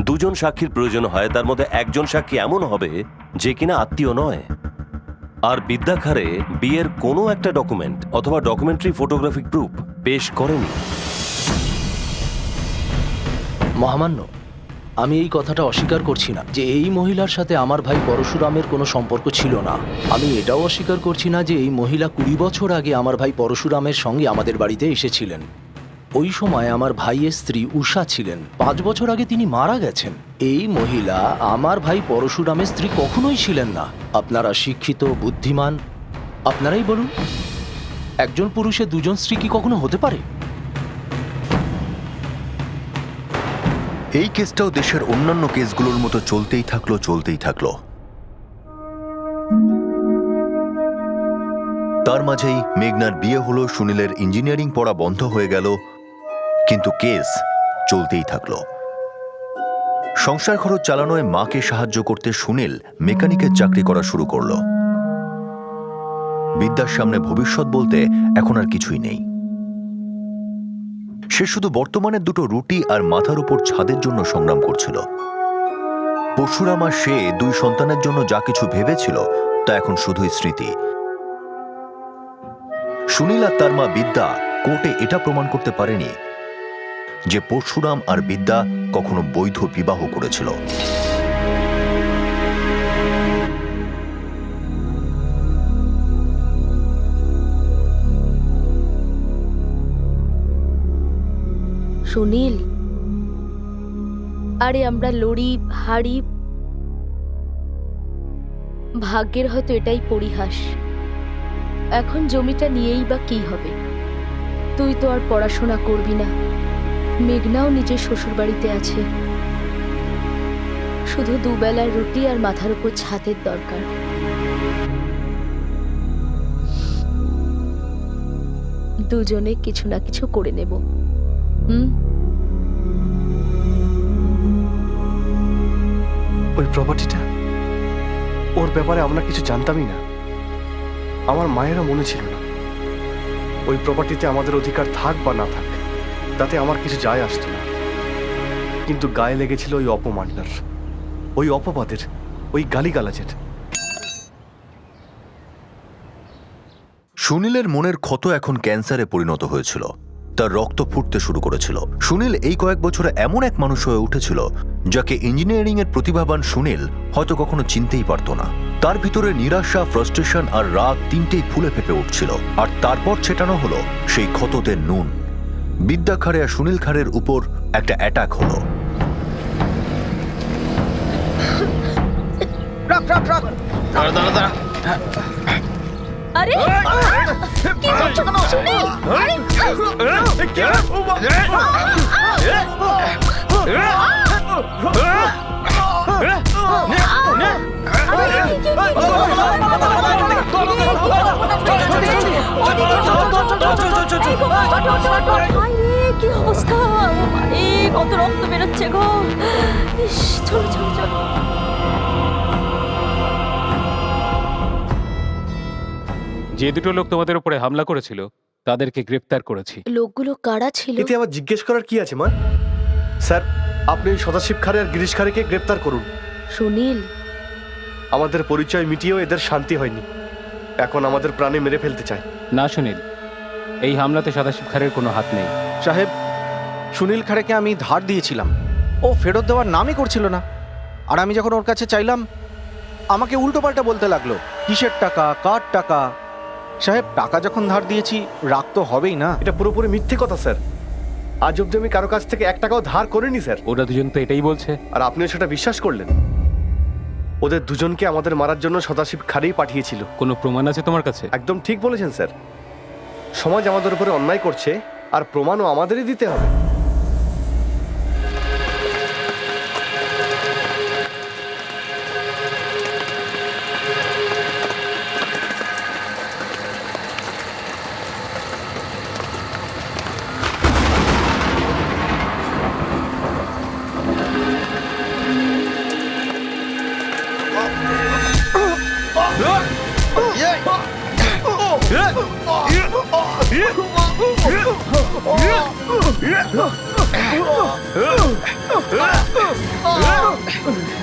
দুজন সাক্ষীর প্রয়োজন হয়, তার মধ্যে একজন সাক্ষী এমন হবে যে কিনা আত্মীয় নয়। আর বিদ্যা খারে বিয়ের কোনো একটা ডকুমেন্ট অথবা ডকুমেন্টারি ফটোগ্রাফিক প্রুফ পেশ করেনি। মহামান্য, আমি এই কথাটা অস্বীকার করছি না যে এই মহিলার সাথে আমার ভাই পরশুরামের কোনো সম্পর্ক ছিল না। আমি এটাও অস্বীকার করছি না যে এই মহিলা 20 বছর আগে আমার ভাই পরশুরামের সঙ্গে আমাদের বাড়িতে এসেছিলেন। ওই সময় আমার ভাইয়ের স্ত্রী উষা ছিলেন। 5 বছর আগে তিনি মারা গেছেন। এই মহিলা আমার ভাই পরশুরামের স্ত্রী কখনোই ছিলেন না। আপনারা শিক্ষিত, বুদ্ধিমান, আপনারাই বলুন, একজন পুরুষের 2জন স্ত্রী কি কখনো হতে পারে? এই কেসটাও দেশের অন্যান্য কেসগুলোর মতো চলতেই থাকলো। তার মাঝেই মেঘনার বিয়ে হলো, সুনীলের ইঞ্জিনিয়ারিং পড়া বন্ধ হয়ে গেল, কিন্তু কেস চলতেই থাকলো। সংসার খরচ চালানোয় মাকে সাহায্য করতে সুনীল মেকানিকের চাকরি করা শুরু করলো। বিদ্যার সামনে ভবিষ্যৎ বলতে এখন আর কিছুই নেই। সে শুধু বর্তমানের 2টো রুটি আর মাথার উপর ছাদের জন্য সংগ্রাম করছিল। পরশুরাম আর সে 2 সন্তানের জন্য যা কিছু ভেবেছিল তা এখন শুধুই স্মৃতি। সুনীল আর তার মা বিদ্যা কোর্টে এটা প্রমাণ করতে পারেনি যে পরশুরাম আর বিদ্যা কখনো বৈধ বিবাহ করেছিল। সুনীল, আরে আমরা লড়ি হারি, ভাগ্যের হয়তো এটাই পরিহাস। এখন জমিটা নিয়েই বা কি হবে? তুই তো আর পড়াশোনা করবি না, মেঘনাও নিজের শ্বশুর বাড়িতে আছে। শুধু 2 বেলার রুটি আর মাথার উপর ছাদের দরকার। দুজনে কিছু না কিছু করে নেব। ওই প্রপার্টিটা, ওর ব্যাপারে আমরা কিছু জানতামই না। আমার মায়েরও মনে ছিল না। ওই প্রপার্টিতে আমাদের অধিকার থাক বা না থাক, তাতে আমার কিছু যায় আসতো না। কিন্তু গায়ে লেগেছিল ওই অপমানটার, ওই অপবাদের, ওই গালিগালাজের। সুনীলের মনের ক্ষত এখন ক্যান্সারে পরিণত হয়েছিল। তার রক্ত ফুটতে শুরু করেছিল। সুনীল এই কয়েক বছরে এমন এক মানুষ হয়ে উঠেছিল যাকে ইঞ্জিনিয়ারিং এর প্রতিভাবান সুনীল হয়তো কখনো চিনতেই পারত না। তার ভিতরে নিরাশা, ফ্রাস্ট্রেশন আর রাগ তিনটেই ফুলে ফেপে উঠছিল। আর তারপর ছেটানো হলো সেই ক্ষততে নুন। বিদ্যা খাড়ে আর সুনীল খাড়ের উপর একটা অ্যাটাক হলো। আরে কি করছো কেন সুনীল? কি অবস্থা? কত রক্ত বেরোচ্ছে গো! চলো চলো চলো। যে 2টো লোক তোমাদের উপরে হামলা করেছিল তাদেরকে গ্রেফতার করেছি। লোকগুলো কারা ছিল? এতে আবার জিজ্ঞেস করার কি আছে মা? স্যার, আপনি সদাশিব খাড়ে আর গিরিশ খাড়েকে গ্রেপ্তার করুন। সুনীল, আমাদের পরিচয় মিটিয়েও এদের শান্তি হয়নি। এখন আমাদের প্রাণে মেরে ফেলতে চায়। না সুনীল, এই হামলাতে সদাশিব খারের কোনো হাত নেই। সাহেব, সুনীল খাড়েকে আমি ধার দিয়েছিলাম, ও ফেরত দেওয়ার নামই করছিল না। আর আমি যখন ওর কাছে চাইলাম, আমাকে উল্টোপাল্টা বলতে লাগলো, কিসের টাকা, কার টাকা। সাহেব, টাকা যখন ধার দিয়েছি রাগ তো হবেই না। এটা পুরোপুরি মিথ্যে কথা স্যার। আজ অব্দি আমি কারো কাছ থেকে 1 টাকাও ধার করিনি স্যার। ওরা দুজন তো এটাই বলছে। আর আপনিও সেটা বিশ্বাস করলেন? ওদের দুজনকে আমাদের মারার জন্য সদাশিব খারেই পাঠিয়েছিল। কোনো প্রমাণ আছে তোমার কাছে? একদম ঠিক বলেছেন স্যার। সমাজ আমাদের উপরে অন্যায় করছে, আর প্রমাণও আমাদেরই দিতে হবে।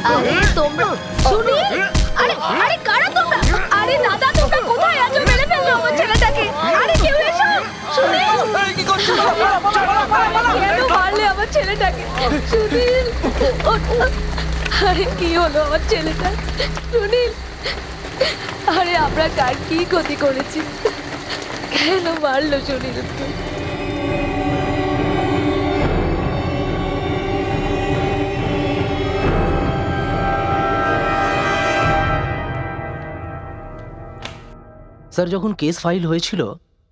আরে তোমরা সুনীল, আরে আরে কারা তোমরা? আরে দাদা, তোমরা কোথায় আছো? মেরে ফেললো আমার ছেলেটাকে। আরে কেউ এসো। সুনীল, কি করছো? কেন মারলে আমার ছেলেটাকে? সুনীল, আরে কি হলো আমার ছেলেটা? সুনীল, আরে আমরা কার কি ক্ষতি করেছি? কেন মারলো সুনীলকে? স্যার, যখন কেস ফাইল হয়েছিল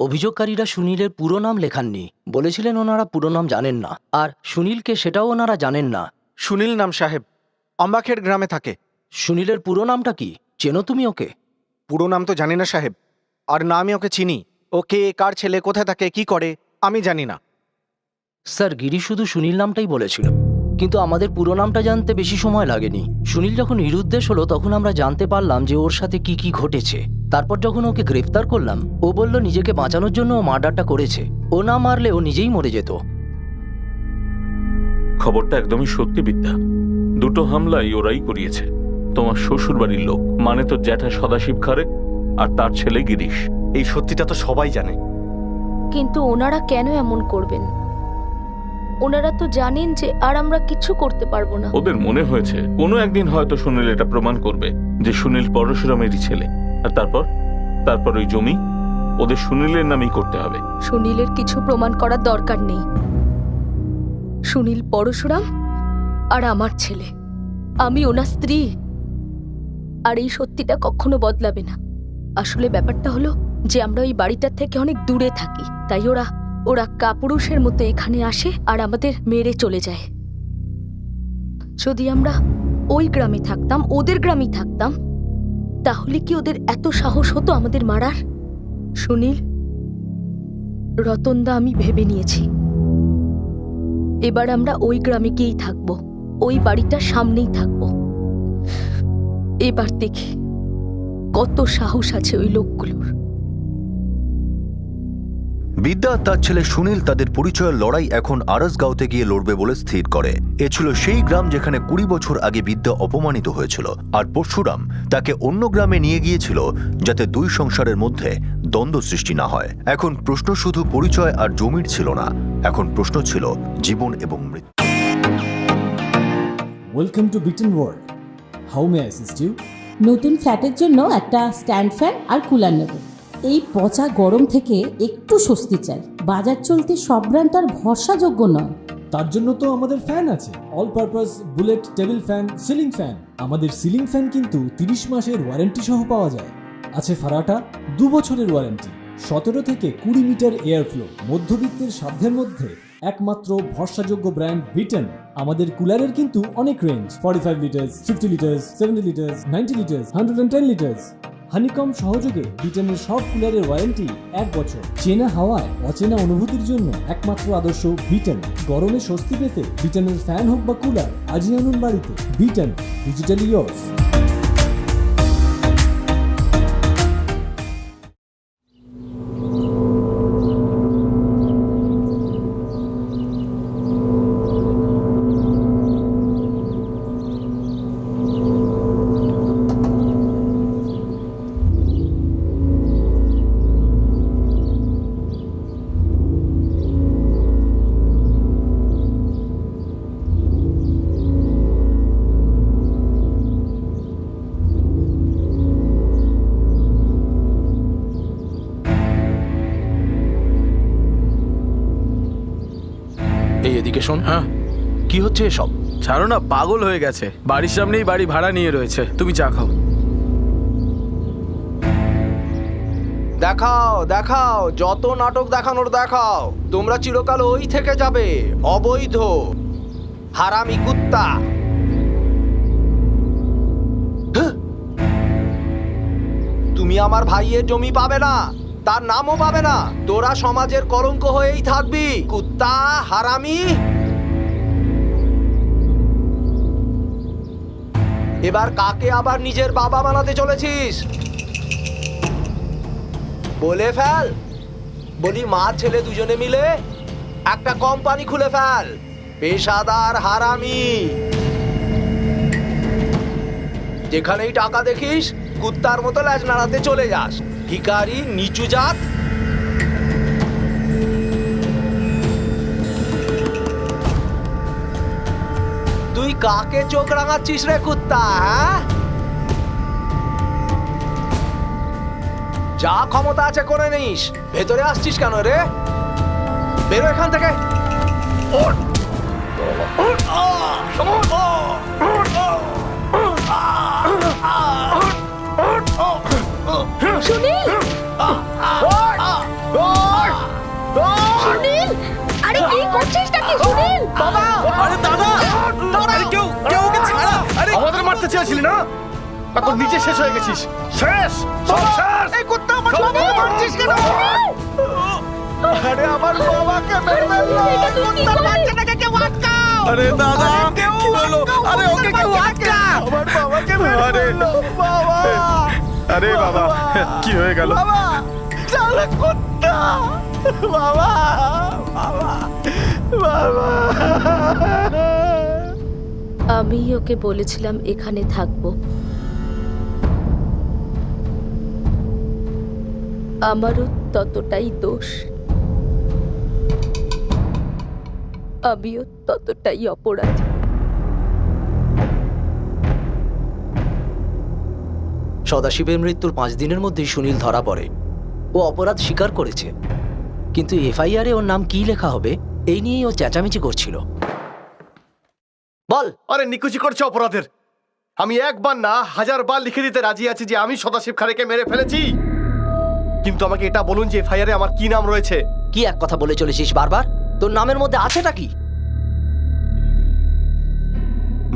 অভিযোগকারীরা সুনীলের পুরো নাম লেখাননি। বলেছিলেন ওনারা পুরো নাম জানেন না, আর সুনীলকে সেটাও ওনারা জানেন না। সুনীল নাম সাহেব, আম্বাখেড় গ্রামে থাকে। সুনীলের পুরো নামটা কি? চেনো তুমি ওকে? পুরো নাম তো জানি না সাহেব, আর না আমি ওকে চিনি। ও কে, কার ছেলে, কোথায় থাকে, কি করে আমি জানি না। স্যার, গিরি শুধু সুনীল নামটাই বলেছিল, কিন্তু আমাদের পুরো নামটা জানতে বেশি সময় লাগেনি। সুনীল যখন নিরুদ্দেশ হলো তখন আমরা জানতে পারলাম যে ওর সাথে কি কি ঘটেছে। তারপর যখন ওকে গ্রেফতার করলাম, ও বলল নিজেকে বাঁচানোর জন্য ও মার্ডারটা করেছে। ও না মারলে ও নিজেই মরে যেত। খবরটা একদমই সত্যি বিদ্যা। দুটো হামলাই ওরাই করিয়েছে। তোমার শ্বশুর বাড়ির লোক, মানে তোর জ্যাঠা সদাশিব খারে আর তার ছেলে গিরিশ। এই সত্যিটা তো সবাই জানে। কিন্তু ওনারা কেন এমন করবেন? ওনারা তো জানেন যে আর আমরা কিছু করতে পারবো না। ওদের মনে হয়েছে কোনো একদিন হয়তো সুনীল এটা প্রমাণ করবে যে সুনীল পরশুরামেরই ছেলে, আর তারপর ওই জমি ওদের সুনীলের নামেই করতে হবে। সুনীলের কিছু প্রমাণ করার দরকার নেই। সুনীল পরশুরাম আর আমার ছেলে, আমি ওনার স্ত্রী। আর এই সত্যিটা কখনো বদলাবে না। আসলে ব্যাপারটা হলো যে আমরা ওই বাড়িটার থেকে অনেক দূরে থাকি, তাই ওরা কাপুরুষের মতো এখানে আসে আর আমাদের মেরে চলে যায়। যদি আমরা ওই গ্রামে থাকতাম, ওদের গ্রামেই থাকতাম, তাহলে কি ওদের এত সাহস হতো আমাদের মারার? সুনীল, রতনদা, আমি ভেবে নিয়েছি এবার আমরা ওই গ্রামে গিয়েই থাকবো, ওই বাড়িটার সামনেই থাকবো। এবার দেখি কত সাহস আছে ওই লোকগুলোর। বিদ্যা আর তার ছেলে সুনীল তাদের পরিচয়ের লড়াই এখন আরসগাঁওতে গিয়ে লড়বে বলে স্থির করে। এ ছিল সেই গ্রাম যেখানে 20 বছর আগে বিদ্যা অপমানিত হয়েছিল, আর পরশুরাম তাকে অন্য গ্রামে নিয়ে গিয়েছিল যাতে দুই সংসারের মধ্যে দ্বন্দ্ব সৃষ্টি না হয়। এখন প্রশ্ন শুধু পরিচয় আর জমির ছিল না, এখন প্রশ্ন ছিল জীবন এবং মৃত্যু। Welcome to Bitten world. How may I assist you? নতুন ফ্ল্যাটের জন্য একটা স্ট্যান্ড ফ্যান আর কুলার নেব। এই পচা গরম থেকে একটু স্বস্তি চাই। বাজার চলতে সব ব্র্যান্ড আর ভরসাযোগ্য নয়। তার জন্য তো আমাদের ফ্যান আছে, all purpose bullet table fan, ceiling fan. আমাদের সিলিং ফ্যান কিন্তু 30 মাসের ওয়ারেন্টি সহ পাওয়া যায়। আছে ফারাটা 2 বছরের ওয়ারেন্টি, 17 থেকে 20 মিটার এয়ার ফ্লো। মধ্যবিত্তের সাধ্যের মধ্যে একমাত্র ভরসাযোগ্য ব্র্যান্ড বিটেন। আমাদের কুলারের কিন্তু অনেক range, 45 litres, 50 litres, 70 litres, 90 litres, 110 litres. Honeycomb সহযোগে বিটেনের সব কুলারের ওয়ারেন্টি 1 বছর। চেনা হাওয়ায় অচেনা অনুভূতির জন্য একমাত্র আদর্শ বিটেন। গরমে স্বস্তি পেতে বিটেনের ফ্যান হোক বা কুলার, আজই আনুন বাড়িতে। Beaten, digitally yours. এদিকে শোন। হ্যাঁ, কি হচ্ছে এসব? ছাড়ো না, পাগল হয়ে গেছে। বাড়ির সামনেই বাড়ি ভাড়া নিয়ে রয়েছে। তুমি চা খাও। দেখাও দেখাও, যত নাটক দেখানোর দেখাও। তোমরা চিরকাল ওই থেকে যাবে, অবৈধ হারামি কুত্তা। হ্যাঁ? তুমি আমার ভাইয়ের জমি পাবে না, তার নামও পাবে না। তোরা সমাজের কলঙ্ক হয়েই থাকবি, কুত্তা হারামি। এবার কাকে আবার নিজের বাবা বানাতে চলেছিস? বলে ফেল। বলি মা ছেলে দুজনে মিলে একটা কোম্পানি খুলে ফেল, পেশাদার হারামি। যেখানেই টাকা দেখিস কুত্তার মতো ল্যাজ নাড়াতে চলে যাস। ভিখারি, নিচু জাত। তুই কাকে চোখ রাঙাচ্ছিস রে কুত্তা? হ্যাঁ, যা ক্ষমতা আছে করে নিস। ভেতরে আসছিস কেন রে? বেরো এখান থেকে। সুনীল! সুনীল! আরে কি করছিস নাকি সুনীল? বাবা! আরে দাদা! আরে কেউ ওকে ছাড়া! আরে আমাদের মারতে চেয়েছিলি না? এখন নিচে শেষ হয়ে গেছিস। শেষ, সব শেষ। এই কুত্তা আমার বাবাকে মারছিস কেন? আরে আমার বাবাকে মেরে ফেললো। কুত্তার বাচ্চাটাকে কেউ আটকাও! আরে দাদা! কি হলো? আরে ওকে কেউ আটকাও! আমার বাবাকে মেরে ফেললো। বাবা! আরে বাবা, কি হয়ে গেল? বাবা! চালা কুত্তা! বাবা! বাবা! বাবা! আমি ওকে বলেছিলাম এখানে থাকবো। আমারও ততটাই দোষ, আমিও ততটাই অপরাধী। সদাশিবের মৃত্যুর 5 দিনের মধ্যেই সুনীল ধরা পড়ে। ও অপরাধ স্বীকার করেছে, কিন্তু এফআইআরে ওর নাম কি লেখা হবে এই নিয়েই ও চেঁচামেচি করছিল। বল। আরে নিকুচি করছে অপরাধের। আমি একবার না 1000 বার লিখে দিতে রাজি আছি যে আমি সদাশিব খারেকে মেরে ফেলেছি, কিন্তু আমাকে এটা বলুন যে এফআইআরে আমার কি নাম রয়েছে। কি এক কথা বলে চলেছিস বারবার? তোর নামের মধ্যে আছেটা কি?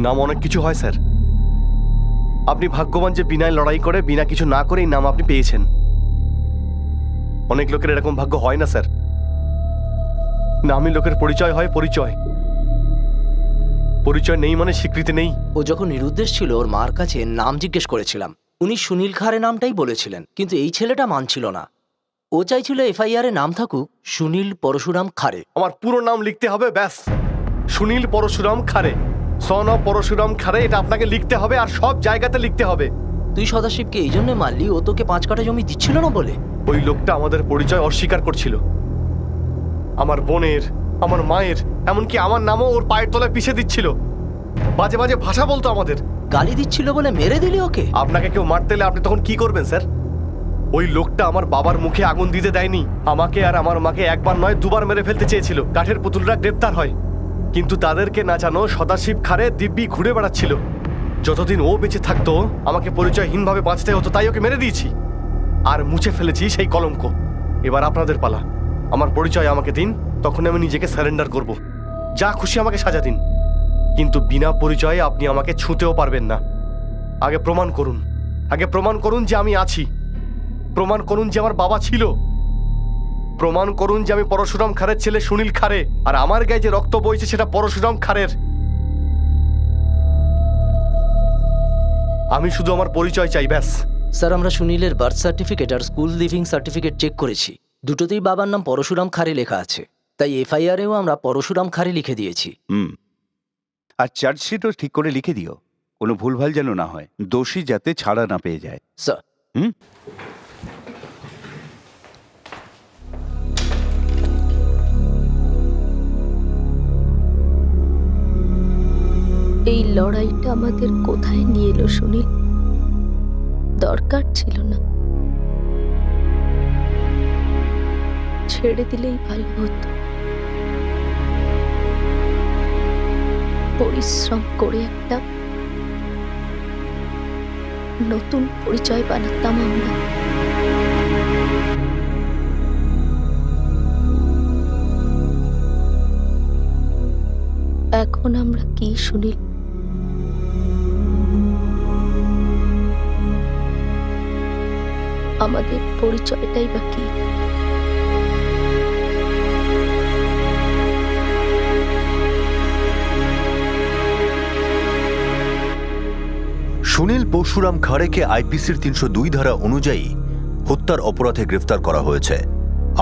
নাম অনেক কিছু হয় স্যার। আপনি ভাগ্যবান যে বিনায় লড়াই করে বিনা কিছু না করেই নাম আপনি পেয়েছেন। অনেক লোকের এরকম ভাগ্য হয় না স্যার। নামই লোকের পরিচয় হয়, পরিচয় পরিচয় নেই মানে স্বীকৃতি নেই। ও যখন নিরুদ্দেশ ছিল ওর মার কাছে নাম জিজ্ঞেস করেছিলাম, উনি সুনীল খারে নামটাই বলেছিলেন, কিন্তু এই ছেলেটা মানছিল না। ও চাইছিল এফআইআরে নাম থাকুক সুনীল পরশুরাম খারে। আমার পুরো নাম লিখতে হবে, ব্যাস। সুনীল পরশুরাম খারে, সন অফ পরশুরাম খারে, এটা আপনাকে লিখতে হবে আর সব জায়গাতে লিখতে হবে। তুই সদাশিবকে এই জন্য মারলি ও তোকে 5 কাঠা জমি দিচ্ছিল না বলে? ওই লোকটা আমাদের পরিচয় অস্বীকার করছিল। আমার বোনের, আমার মায়ের, এমনকি আমার নামও ওর পায়ের তলায় পিষে দিচ্ছিল। বাজে বাজে ভাষা বলতো আমাদের। গালি দিচ্ছিল বলে মেরে দিলি ওকে? আপনাকে কেউ মারতে এলে আপনি তখন কি করবেন স্যার? ওই লোকটা আমার বাবার মুখে আগুন দিতে দেয়নি। আমাকে আর আমার মাকে একবার নয় 2 বার মেরে ফেলতে চেয়েছিল। কাঠের পুতুলরা গ্রেপ্তার হয়, কিন্তু তাদেরকে না জানো সদাশিব খারে দিব্যি ঘুরে বেড়াচ্ছিল। যতদিন ও বেঁচে থাকতো আমাকে পরিচয়হীনভাবে বাঁচতে হতো, তাই ওকে মেরে দিয়েছি আর মুছে ফেলেছি সেই কলঙ্ক। এবার আপনাদের পালা। আমার পরিচয় আমাকে দিন, তখন আমি নিজেকে সারেন্ডার করব। যা খুশি আমাকে সাজা দিন, কিন্তু বিনা পরিচয়ে আপনি আমাকে ছুঁতেও পারবেন না। আগে প্রমাণ করুন, আগে প্রমাণ করুন যে আমি আছি। প্রমাণ করুন যে আমার বাবা ছিল। প্রমাণ করুন যে আমি পরশুরাম খারের ছেলে সুনীল খারে, আর আমার গায়ে যে রক্ত বইছে সেটা পরশুরাম খারের। আমি শুধু আমার পরিচয় চাই, ব্যাস। স্যার, আমরা সুনীলের বার্থ সার্টিফিকেট আর স্কুল লিভিং সার্টিফিকেট চেক করেছি, দুটোতেই বাবার নাম পরশুরাম খারে লেখা আছে, তাই এফআইআরেও আমরা পরশুরাম খারে লিখে দিয়েছি। আর চার্জশিটও ঠিক করে লিখে দিও, কোনো ভুলভাল যেন না হয়, দোষী যাতে ছাড়া না পেয়ে যায়। স্যার। এই লড়াইটা আমাদের কোথায় নিয়ে এলো সুনীল? দরকার ছিল না, ছেড়ে দিলেই ভালো হতো। পরিশ্রম করে একটা নতুন পরিচয় বানাতাম আমরা। এখন আমরা কি শুনি? আমাদের পরিচয়টাই বা কি? সুনীল পরশুরাম খাড়েকে আইপিসির 302 ধারা অনুযায়ী হত্যার অপরাধে গ্রেফতার করা হয়েছে।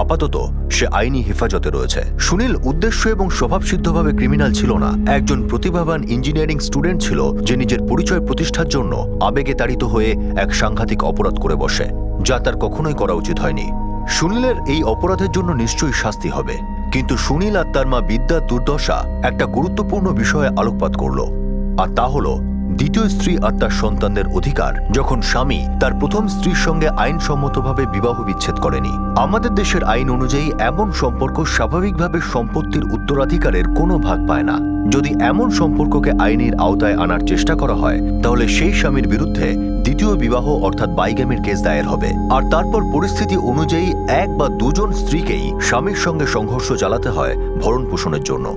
আপাতত সে আইনি হেফাজতে রয়েছে। সুনীল উদ্দেশ্য এবং স্বভাবসিদ্ধভাবে ক্রিমিনাল ছিল না, একজন প্রতিভাবান ইঞ্জিনিয়ারিং স্টুডেন্ট ছিল যে নিজের পরিচয় প্রতিষ্ঠার জন্য আবেগে তাড়িত হয়ে এক সাংঘাতিক অপরাধ করে বসে, যা তার কখনোই করা উচিত হয়নি। সুনীলের এই অপরাধের জন্য নিশ্চয়ই শাস্তি হবে, কিন্তু সুনীল আর তার মা বিদ্যার দুর্দশা একটা গুরুত্বপূর্ণ বিষয়ে আলোকপাত করল, আর তা হলো দ্বিতীয় স্ত্রী আর তার সন্তানদের অধিকার, যখন স্বামী তার প্রথম স্ত্রীর সঙ্গে আইনসম্মতভাবে বিবাহ বিচ্ছেদ করেনি। আমাদের দেশের আইন অনুযায়ী এমন সম্পর্ক স্বাভাবিকভাবে সম্পত্তির উত্তরাধিকারের কোনো ভাগ পায় না। যদি এমন সম্পর্ককে আইনের আওতায় আনার চেষ্টা করা হয়, তাহলে সেই স্বামীর বিরুদ্ধে দ্বিতীয় বিবাহ অর্থাৎ বাইগামির কেস দায়ের হবে, আর তারপর পরিস্থিতি অনুযায়ী এক বা দুজন স্ত্রীকেই স্বামীর সঙ্গে সংঘর্ষ চালাতে হয় ভরণ পোষণের জন্য,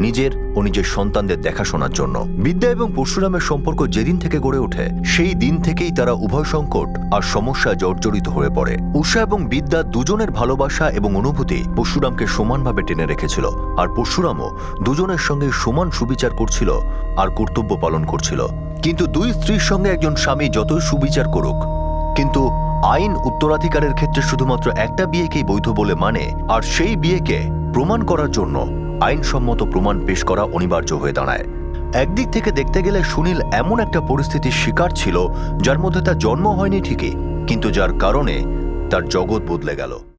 নিজের ও নিজের সন্তানদের দেখাশোনার জন্য। বিদ্যা এবং পরশুরামের সম্পর্ক যেদিন থেকে গড়ে ওঠে, সেই দিন থেকেই তারা উভয় সংকট আর সমস্যায় জর্জরিত হয়ে পড়ে। উষা এবং বিদ্যা দুজনের ভালোবাসা এবং অনুভূতি পরশুরামকে সমানভাবে টেনে রেখেছিল, আর পরশুরামও দুজনের সঙ্গে সমান সুবিচার করছিল আর কর্তব্য পালন করছিল। কিন্তু দুই স্ত্রীর সঙ্গে একজন স্বামী যতই সুবিচার করুক, কিন্তু আইন উত্তরাধিকারের ক্ষেত্রে শুধুমাত্র একটা বিয়েকেই বৈধ বলে মানে, আর সেই বিয়েকে প্রমাণ করার জন্য আইনসম্মত প্রমাণ পেশ করা অনিবার্য হয়ে দাঁড়ায়। একদিক থেকে দেখতে গেলে সুনীল এমন একটা পরিস্থিতির শিকার ছিল যার মধ্যে তার জন্ম হয়নি ঠিকই, কিন্তু যার কারণে তার জগৎ বদলে গেল।